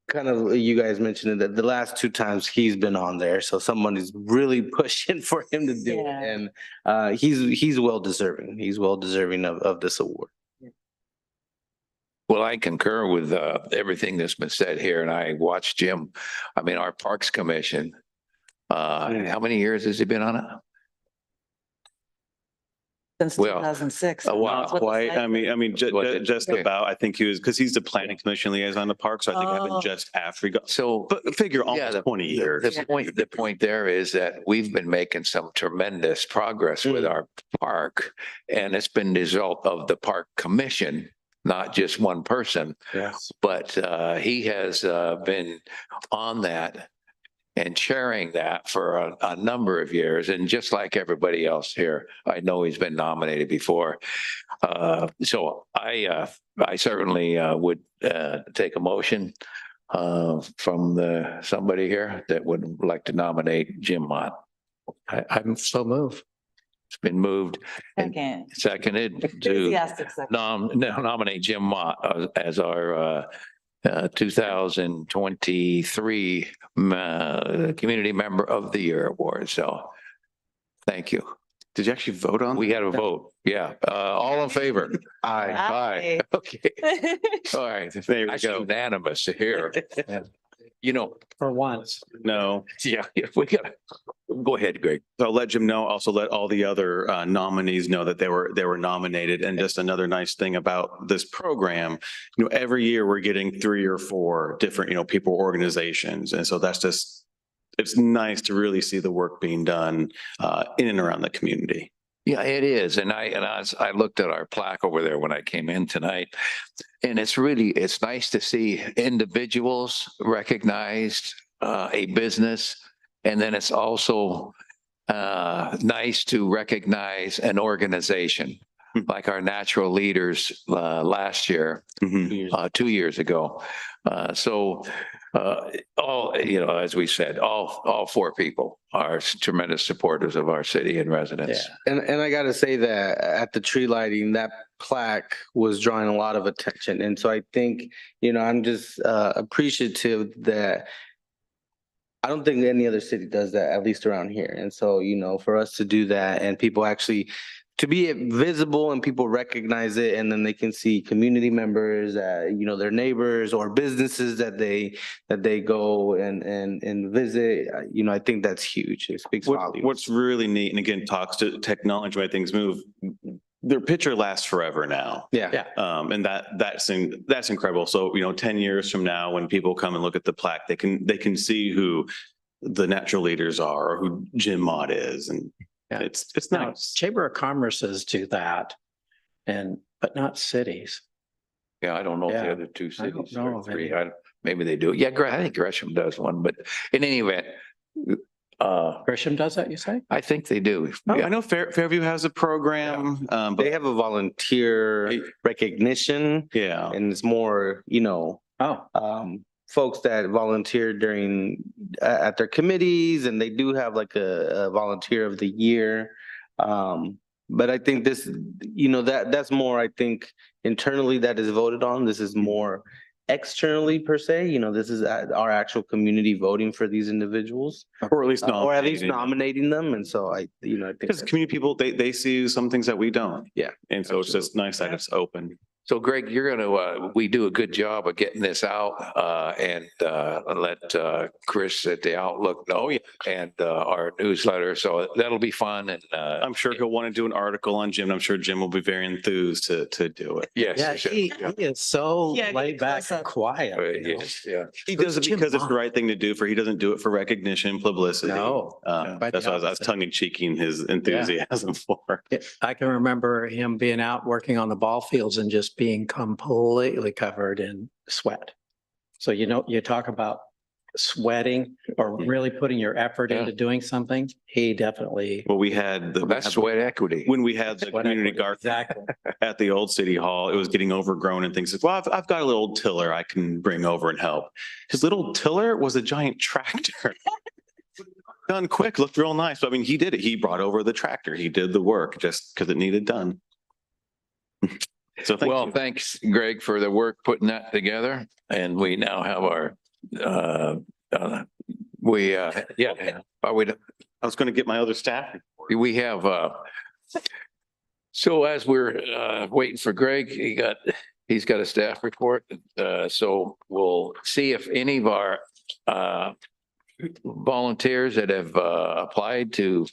kind of you guys mentioned that the last 2 times he's been on there, so someone is really pushing for him to do Yeah. it, and he's well deserving. He's well deserving of this award. Well, I concur with everything that's been said here, and I watched Jim. I mean, our Parks Commission. How many years has he been on it? Since Well, 2006. wow. That's what the Quite, site- I mean, just Okay. about, I think he was, because he's the planning commission liaison to parks, so I think it Oh. happened just after he got, So but figure Yeah, almost 20 years. The point there is that we've been making some tremendous progress with our park, and it's been the result of the park commission, not just one person. Yes. But he has been on that and chairing that for a number of years. And just like everybody else here, I know he's been nominated before. So I certainly would take a motion from somebody here that would like to nominate Jim Mott. I'm so moved. It's been moved and Second. seconded to Enthusiastic second. nominate Jim Mott as our 2023 Community Member of the Year Award. So thank you. Did you actually vote on? We got a vote. Yeah. All in favor? Aye. Aye. Okay. All right. There we Actually go. unanimous here. For once. No. Yeah, we got, go ahead, Greg. So I'll let Jim know, also let all the other nominees know that they were nominated. And just another nice thing about this program, every year we're getting 3 or 4 different, people, organizations. And so that's just, it's nice to really see the work being done in and around the community. Yeah, it is. And I looked at our plaque over there when I came in tonight. And it's nice to see individuals recognized, a business. And then it's also nice to recognize an organization like our natural leaders last year, Mhm. 2 years ago. As we said, all 4 people are tremendous supporters of our city and residents. And I gotta say that at the tree lighting, that plaque was drawing a lot of attention. And so I think, I'm just appreciative that I don't think any other city does that, at least around here. And so, for us to do that and people actually to be visible and people recognize it, and then they can see community members, their neighbors or businesses that they go and visit. I think that's huge. It speaks volumes. What's really neat, and again, talks to technology, why things move. Their picture lasts forever now. Yeah. And that's incredible. So, 10 years from now, when people come and look at the plaque, they can see who the natural leaders are, or who Jim Mott is, and Yeah. it's Now, nice. Chamber of Commerce's do that but not cities. Yeah, I don't know if the Yeah, other two I don't cities know or of three, any. maybe they do. Yeah, I think Gresham does one, but in any event, Gresham does that, you say? I think they do. I know Fairview has a program, They but have a volunteer recognition yeah. and it's more, Oh, folks that volunteer during at their committees, and they do have like a volunteer of the year. But I think this, that's more, I think internally that is voted on. This is more externally per se, this is our actual community voting for these individuals. Or at least Or at least nominating. nominating them. And so I think. Because community people, they see some things that we don't. Yeah, And so it's just nice that it's open. So Greg, you're gonna, we do a good job of getting this out, and let Chris at the Outlook know, and our newsletter. So that'll be fun, and I'm sure he'll want to do an article on Jim. I'm sure Jim will be very enthused to do it. yes. yeah, he is so Yeah, get laid back close and up. quiet. Yes, yeah. He does it Jim because it's the Mott? right thing to do he doesn't do it for recognition, publicity. No, quite That's the why I was opposite. tongue in cheeking his enthusiasm for. I can remember him being out working on the ball fields and just being completely covered in sweat. So, you talk about sweating or really putting your effort Yeah. into doing something. He definitely. Well, we had That's sweat equity. when we had the Sweat community equity, garden exactly. at the old city hall, it was getting overgrown and things. Well, I've got a little tiller I can bring over and help. His little tiller was a giant tractor. Done quick, looked real nice. But I mean, he did it. He brought over the tractor. He did the work just because it needed done. So thank Well, you. thanks, Greg, for the work putting that together. And we now have our, we I was going to get my other staff. report. we have, so as we're waiting for Greg, he's got a staff report. So we'll see if any of our volunteers that have applied to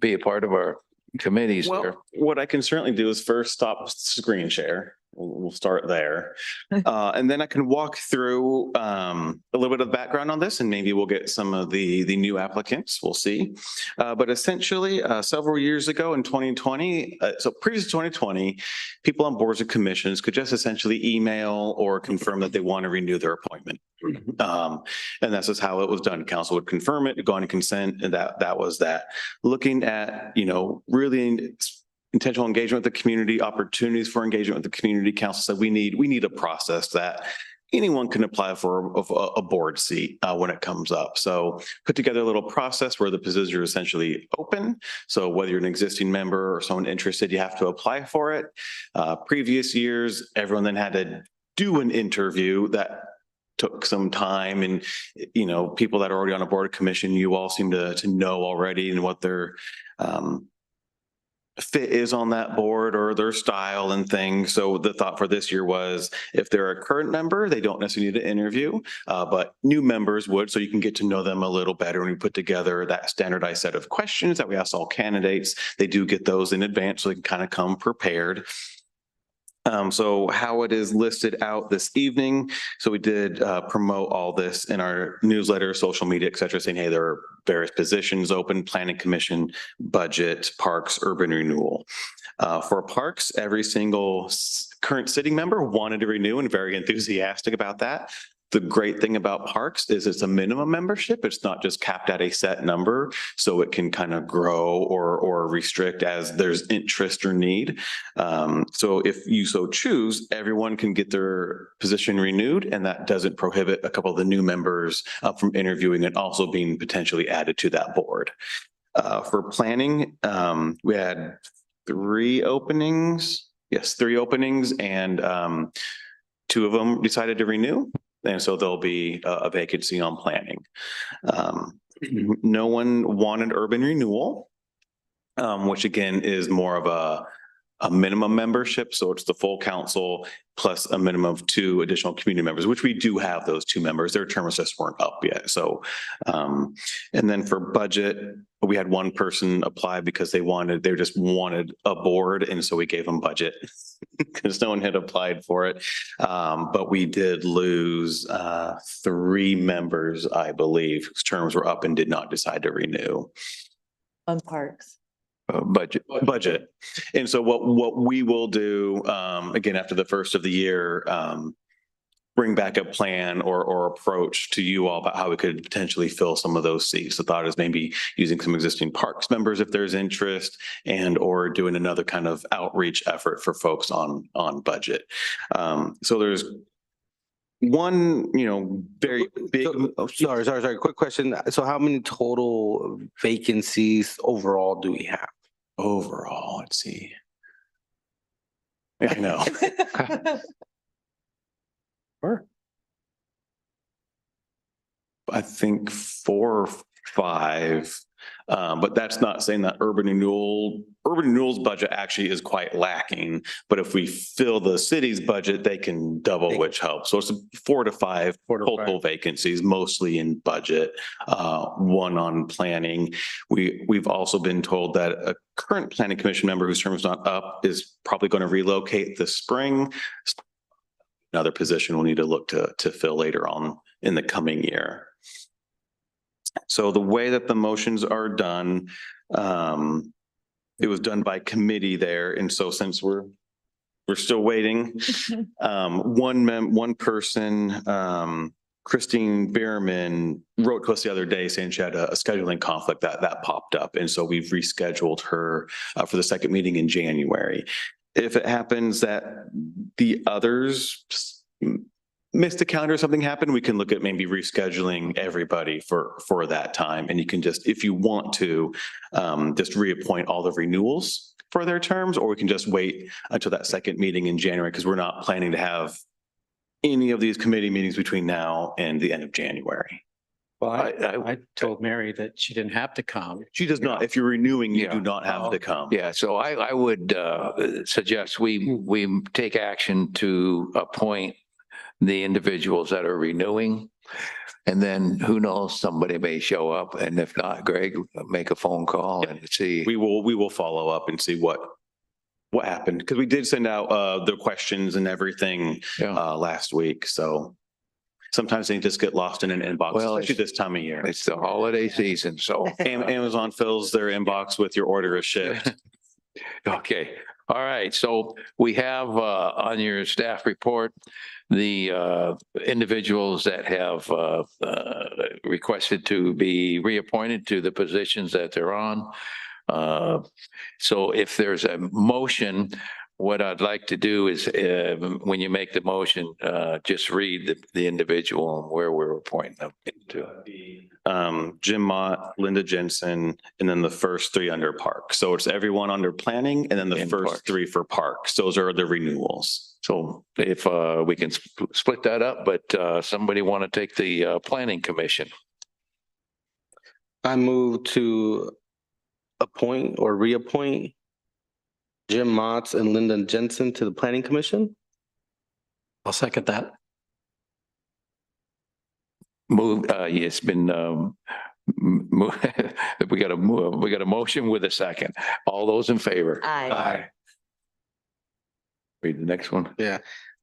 be a part of our committees there. Well, what I can certainly do is first stop screen share. We'll start there. And then I can walk through a little bit of background on this, and maybe we'll get some of the new applicants. We'll see. But essentially, several years ago in 2020, so previous to 2020, people on boards and commissions could just essentially email or confirm that they want to renew their appointment. And that's just how it was done. Council would confirm it, go on and consent, and that was that. Looking at, really intentional engagement with the community, opportunities for engagement with the community, council said we need a process that anyone can apply for a board seat when it comes up. So put together a little process where the positions are essentially open. So whether you're an existing member or someone interested, you have to apply for it. Previous years, everyone then had to do an interview that took some time, and people that are already on a board of commission, you all seem to know already and what their fit is on that board or their style and things. So the thought for this year was if they're a current member, they don't necessarily need to interview, but new members would, so you can get to know them a little better. When we put together that standardized set of questions that we ask all candidates, they do get those in advance so they can kind of come prepared. So how it is listed out this evening. So we did promote all this in our newsletter, social media, et cetera, saying, hey, there are various positions open: planning commission, budget, parks, urban renewal. For parks, every single current sitting member wanted to renew and very enthusiastic about that. The great thing about parks is it's a minimum membership. It's not just capped at a set number, so it can kind of grow or restrict as there's interest or need. So if you so choose, everyone can get their position renewed, and that doesn't prohibit a couple of the new members from interviewing and also being potentially added to that board. For planning, we had 3 openings. Yes, 3 openings, and 2 of them decided to renew. And so there'll be a vacancy on planning. No one wanted urban renewal, which again is more of a minimum membership. So it's the full council plus a minimum of 2 additional community members, which we do have those 2 members. Their terms just weren't up yet. So, and then for budget, we had one person apply because they just wanted a board. And so we gave them budget because no one had applied for it. But we did lose 3 members, I believe, whose terms were up and did not decide to renew. On parks. Budget. And so what we will do, again, after the first of the year, bring back a plan or approach to you all about how we could potentially fill some of those seats. The thought is maybe using some existing parks members if there's interest, and or doing another kind of outreach effort for folks on budget. So there's one, very big. Sorry. Quick question. So how many total vacancies overall do we have? Overall, let's see. Yeah, I know. I think 4 or 5, but that's not saying that urban renewal's budget actually is quite lacking. But if we fill the city's budget, they can double, which helps. So it's 4 to 5 total vacancies, mostly in budget, 1 on planning. We've also been told that a current planning commission member whose term is not up is probably going to relocate this spring. Another position we'll need to look to fill later on in the coming year. So the way that the motions are done, it was done by committee there. And so since we're still waiting, one person, Christine Bierman, wrote to us the other day saying she had a scheduling conflict that popped up. And so we've rescheduled her for the second meeting in January. If it happens that the others missed a calendar or something happened, we can look at maybe rescheduling everybody for that time. And you can just, if you want to, just reappoint all the renewals for their terms, or we can just wait until that second meeting in January, because we're not planning to have any of these committee meetings between now and the end of January. Well, I told Mary that she didn't have to come. She does not. If you're renewing, you Yeah. do not have to come. Yeah, so I would suggest we take action to appoint the individuals that are renewing. And then who knows, somebody may show up. And if not, Greg, make a phone call and see. We will follow up and see what happened, because we did send out the questions and everything Yeah. last week. So sometimes they just get lost in an inbox, Well, especially this time of year. It's the holiday season, so. Amazon fills their inbox with your order is shipped. Okay, all right. So we have on your staff report, the individuals that have requested to be reappointed to the positions that they're on. So if there's a motion, what I'd like to do is when you make the motion, just read the individual and where we're appointing them to. Jim Mott, Linda Jensen, and then the first 3 under parks. So it's everyone under planning, and then the And first parks. 3 for parks. Those are the renewals. So if we can split that up, but somebody want to take the planning commission. I move to appoint or reappoint Jim Motts and Linda Jensen to the Planning Commission. I'll second that. Move, it's been, we got a motion with a second. All those in favor? Aye. Read the next one.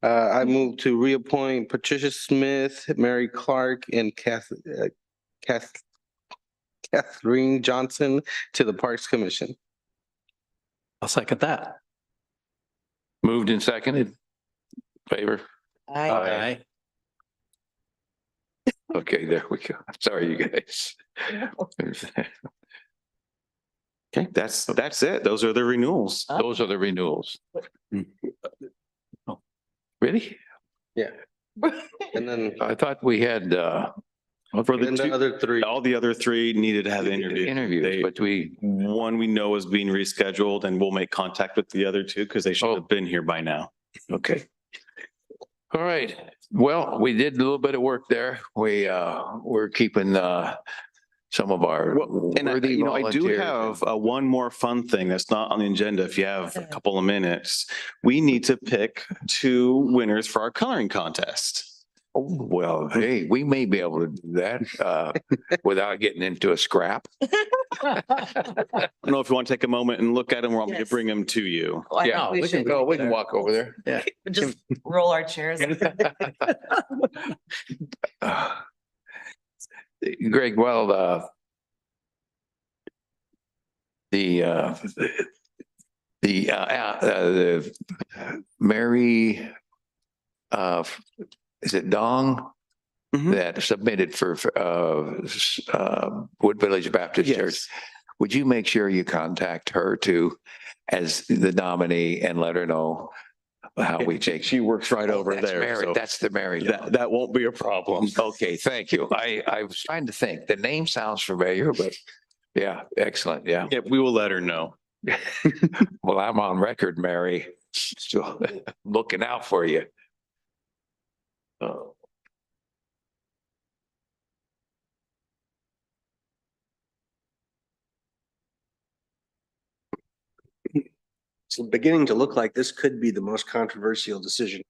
I move to reappoint Patricia Smith, Mary Clark, and Catherine Johnson to the Parks Commission. I'll second that. Moved and seconded. Favor? Aye. Okay, there we go. Sorry, you guys. Okay, that's it. Those are the renewals. Those are the renewals. Oh. Really? Yeah. And then I thought we had For the then the 2, other 3. all the other 3 needed to have interviews. interviews, but One we know is being rescheduled, and we'll make contact with the other 2 because they should have been here by now. okay. All right. Well, we did a little bit of work there. We're keeping some of our And worthy I do volunteers. have one more fun thing that's not on the agenda. If you have a couple of minutes, we need to pick 2 winners for our coloring contest. Oh, well, hey, we may be able to do that without getting into a scrap. I don't know if you want to take a moment and look at them or want me to Yes. bring them to you. Yeah, we can go, we can walk over there. Yeah. Just roll our chairs. Greg, well, the Mary, is it Dong? Mhm. That submitted for Wood Village Baptist Church. Yes. Would you make sure you contact her too as the nominee and let her know how we take? She works right over That's there. Mary. so That's the Mary. Dong. that won't be a problem. Okay, thank you. I was trying to think. The name sounds familiar, but yeah, excellent. Yeah. Yeah, we will let her know. Well, I'm on record, Mary. Still looking out for you. Oh. It's beginning to look like this could be the most controversial decision.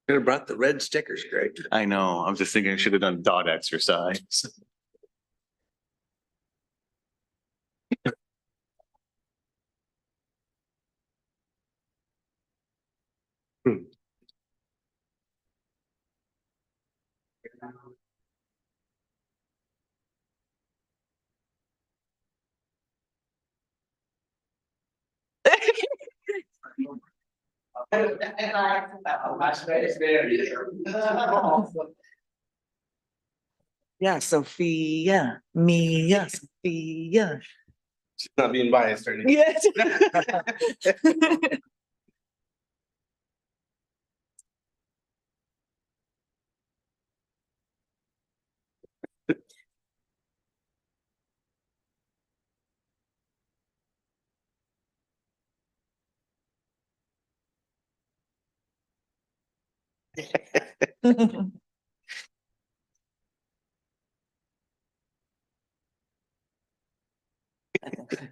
Could have brought the red stickers, Greg. I know. I was just thinking I should have done dot exercise. Yeah, Sophia, Mia, Sophia. She's not being biased or anything. Yes.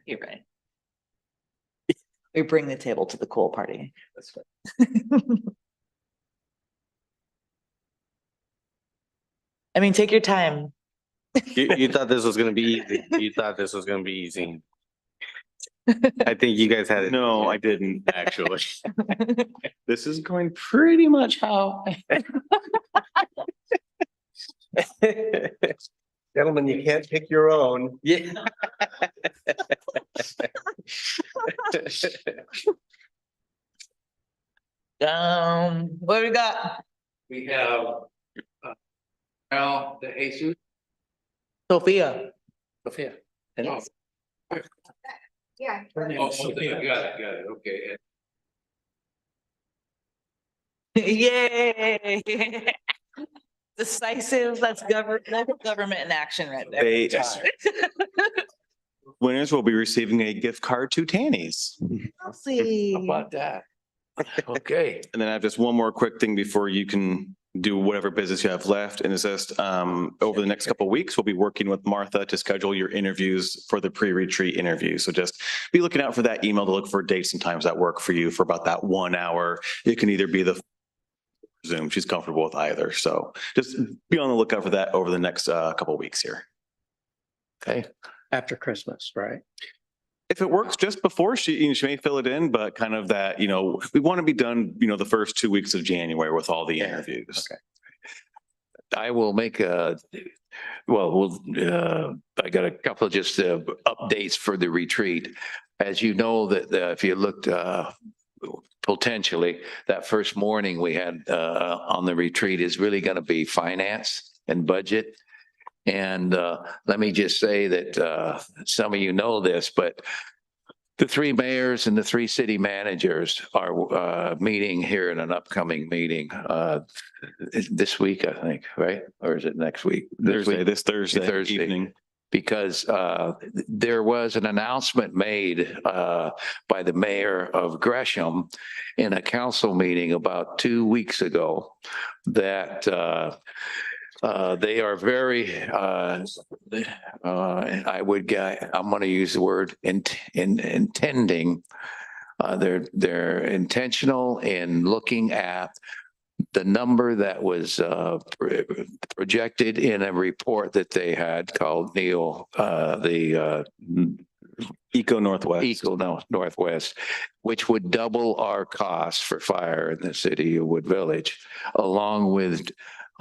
You're right. We bring the table to the cool party. That's I mean, take your time. You thought this was gonna be easy. You thought this was gonna be easy. I think you guys had it. No, I didn't actually. This is going pretty much how. Gentlemen, you can't pick your own. Yeah. What do we got? We have Al De Jesus. Sophia. Sophia. Oh, Yeah. got it, okay. Yay. Decisive, that's government in action right there. They, winners will be receiving a gift card to Tanny's. I'll see. How about that? Okay. And then I have just one more quick thing before you can do whatever business you have left. And it's just over the next couple of weeks, we'll be working with Martha to schedule your interviews for the pre-retreat interview. So just be looking out for that email to look for dates and times that work for you for about that 1 hour. It can either be the Zoom. She's comfortable with either. So just be on the lookout for that over the next couple of weeks here. Okay. After Christmas, right? If it works just before, she may fill it in, but kind of that, we want to be done, the first 2 weeks of January with all the interviews. Okay. I will make I got a couple of just updates for the retreat. As you know, that if you looked potentially, that first morning we had on the retreat is really going to be finance and budget. And let me just say that some of you know this, but the three mayors and the three city managers are meeting here in an upcoming meeting this week, I think, right? Or is it next week? This Thursday Thursday. evening. Because there was an announcement made by the mayor of Gresham in a council meeting about 2 weeks ago that they are very, I'm going to use the word intending. They're intentional in looking at the number that was projected in a report that they had called NEO, the Eco Northwest. Northwest, which would double our costs for fire in the city of Wood Village, along with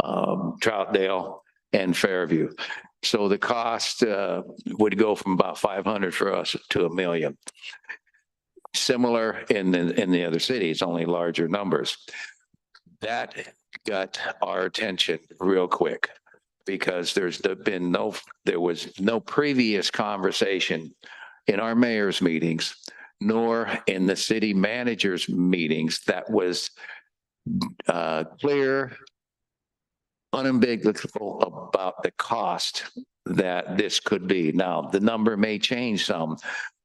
Troutdale and Fairview. So the cost would go from about 500 for us to $1 million. Similar in the other cities, only larger numbers. That got our attention real quick because there was no previous conversation in our mayor's meetings, nor in the city manager's meetings that was clear, unambiguous about the cost that this could be. Now, the number may change some,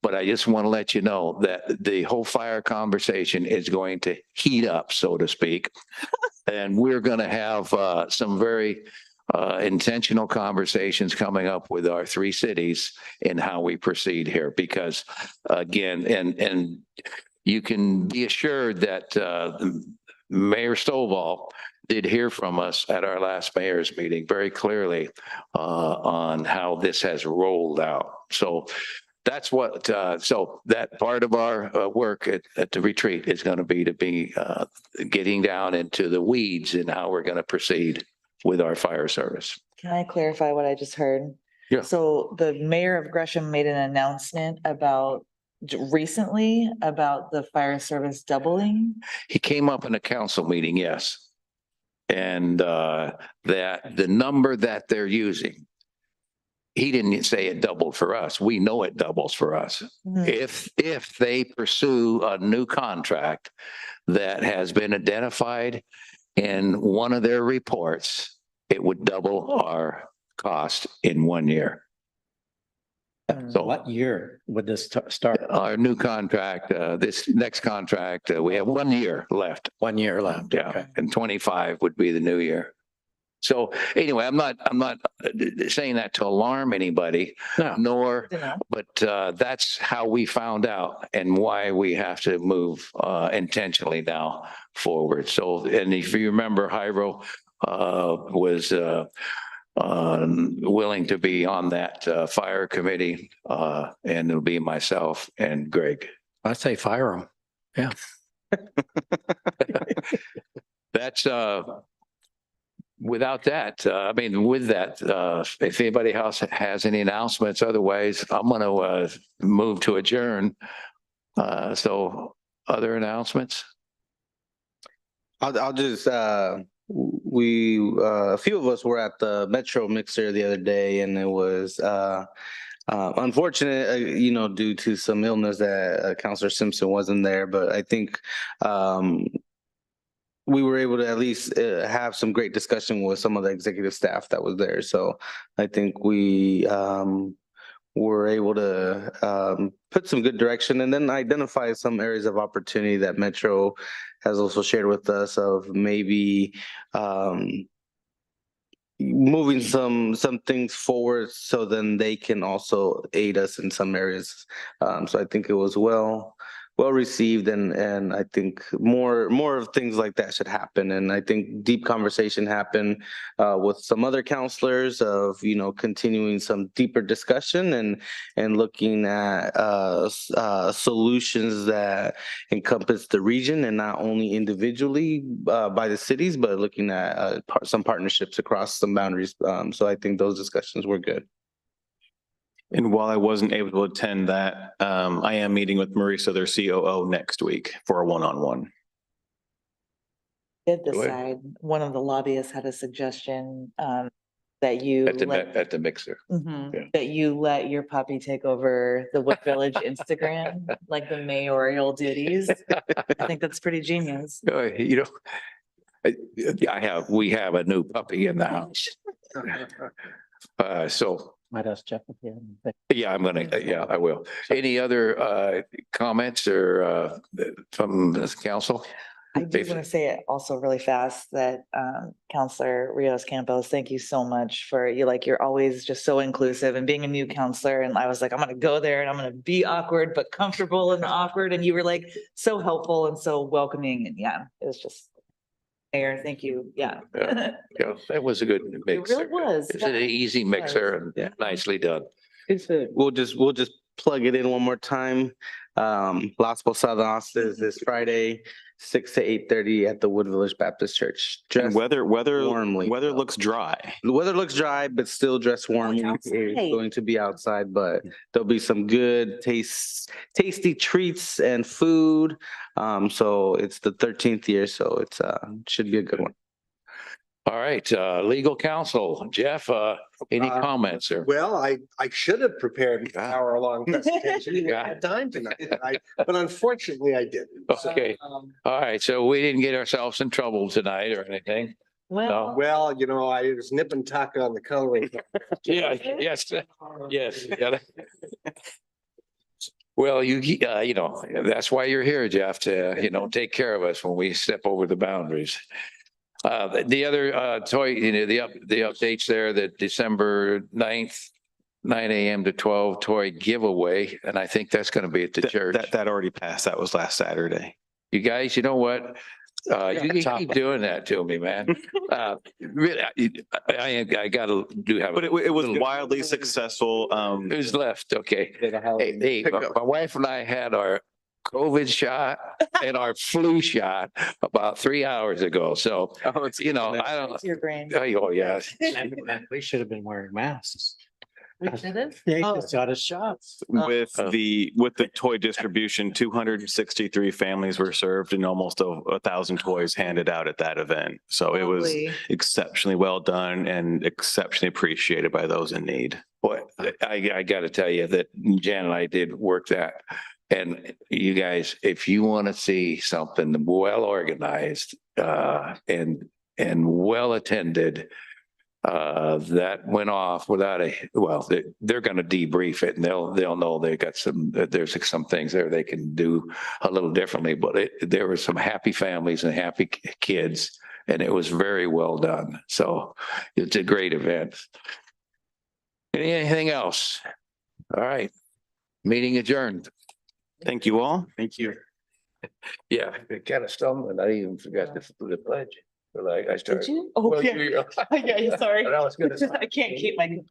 but I just want to let you know that the whole fire conversation is going to heat up, so to speak. And we're going to have some very intentional conversations coming up with our three cities in how we proceed here. Because again, and you can be assured that Mayor Stovall did hear from us at our last mayor's meeting very clearly on how this has rolled out. So that's what, so that part of our work at the retreat is going to be getting down into the weeds and how we're going to proceed with our fire service. Can I clarify what I just heard? Yeah. So the mayor of Gresham made an announcement recently about the fire service doubling. He came up in a council meeting, yes. And that the number that they're using, he didn't say it doubled for us. We know it doubles for us. If they pursue a new contract that has been identified in one of their reports, it would double our cost in 1 year. So What year would this start? our new contract, this next contract, we have 1 year left. 1 year left. Yeah, Okay. and 25 would be the new year. So anyway, I'm not saying that to alarm anybody, No. but that's how we found out and why we have to move intentionally now forward. So, and if you remember, Hyro was willing to be on that fire committee, and it'll be myself and Greg. I say fire them. Yeah. That's without that, I mean, with that, if anybody else has any announcements, otherwise I'm going to move to adjourn. So other announcements? I'll just, a few of us were at the Metro Mixer the other day, and it was unfortunate, due to some illness that Counselor Simpson wasn't there, but I think we were able to at least have some great discussion with some of the executive staff that was there. So I think we were able to put some good direction and then identify some areas of opportunity that Metro has also shared with us of maybe moving some things forward so then they can also aid us in some areas. So I think it was well received, and I think more of things like that should happen. And I think deep conversation happened with some other counselors of continuing some deeper discussion and looking at solutions that encompass the region and not only individually by the cities, but looking at some partnerships across some boundaries. So I think those discussions were good. And while I wasn't able to attend that, I am meeting with Marisa, their COO, next week for a one-on-one. Did Go ahead. decide, one of the lobbyists had a suggestion, that you At the, let, at the mixer. Mhm. Yeah. That you let your puppy take over the Wood Village Instagram, like the mayoral duties. I think that's pretty genius. You know, we have a new puppy in the house. So, Might ask Jeff if he had anything. yeah, I will. Any other comments or from this council? I do want to say it also really fast that Counselor Rios Campos, thank you so much for you're always just so inclusive and being a new counselor. And I was like, I'm gonna go there and I'm gonna be awkward but comfortable in the awkward. And you were like so helpful and so welcoming. And yeah, it was just Mayor, thank you. Yeah. Yeah, that was a good mixer. really was, It's an yeah. easy mixer Yeah. and nicely done. We'll just plug it in one more time. Las Posadas is this Friday, 6 to 8:30 at the Wood Village Baptist Church. And Dress weather warmly. looks dry. The weather looks dry, but still dress warmly. outside. It's going to be outside, but there'll be some good tasty treats and food. So it's the 13th year, so it's should be a good one. All right, legal counsel, Jeff, any comments or? Well, I should have prepared an Yeah. hour-long presentation. We Yeah. had time tonight, but unfortunately I didn't. So, Okay. All right, so we didn't get ourselves in trouble tonight or anything. Well, Well, I was nip and tuck on the coloring. Yeah, yes, yes. Yeah. Well, that's why you're here, Jeff, to, take care of us when we step over the boundaries. The other toy, the updates there, that December 9th, 9 a.m. to 12 toy giveaway. And I think that's going to be at the church. That already passed. That was last Saturday. You guys, you know what? You keep doing that to me, man. Really, I gotta have. But it was little- wildly successful. Who's left? Okay. Hey, my wife and I had our COVID shot and our flu shot about 3 hours ago. So, I don't, it's your brain. oh, yeah. We should have been wearing masks. We should have. They Oh. just got us shots. With the toy distribution, 263 families were served and almost 1,000 toys handed out at that event. So it was Lovely. exceptionally well done and exceptionally appreciated by those in need. Boy, I gotta tell you that Jan and I did work that. And you guys, if you want to see something well organized, and well attended, that went off without they're going to debrief it and they'll know they got there's some things there they can do a little differently, but there were some happy families and happy kids and it was very well done. So it's a great event. Anything else? All right. Meeting adjourned. Thank you all. Thank you. Yeah, I kind of stumbled. I even forgot to do the pledge. I started. Did you? Oh, Well, yeah. Yeah, sorry. I was gonna- I can't keep my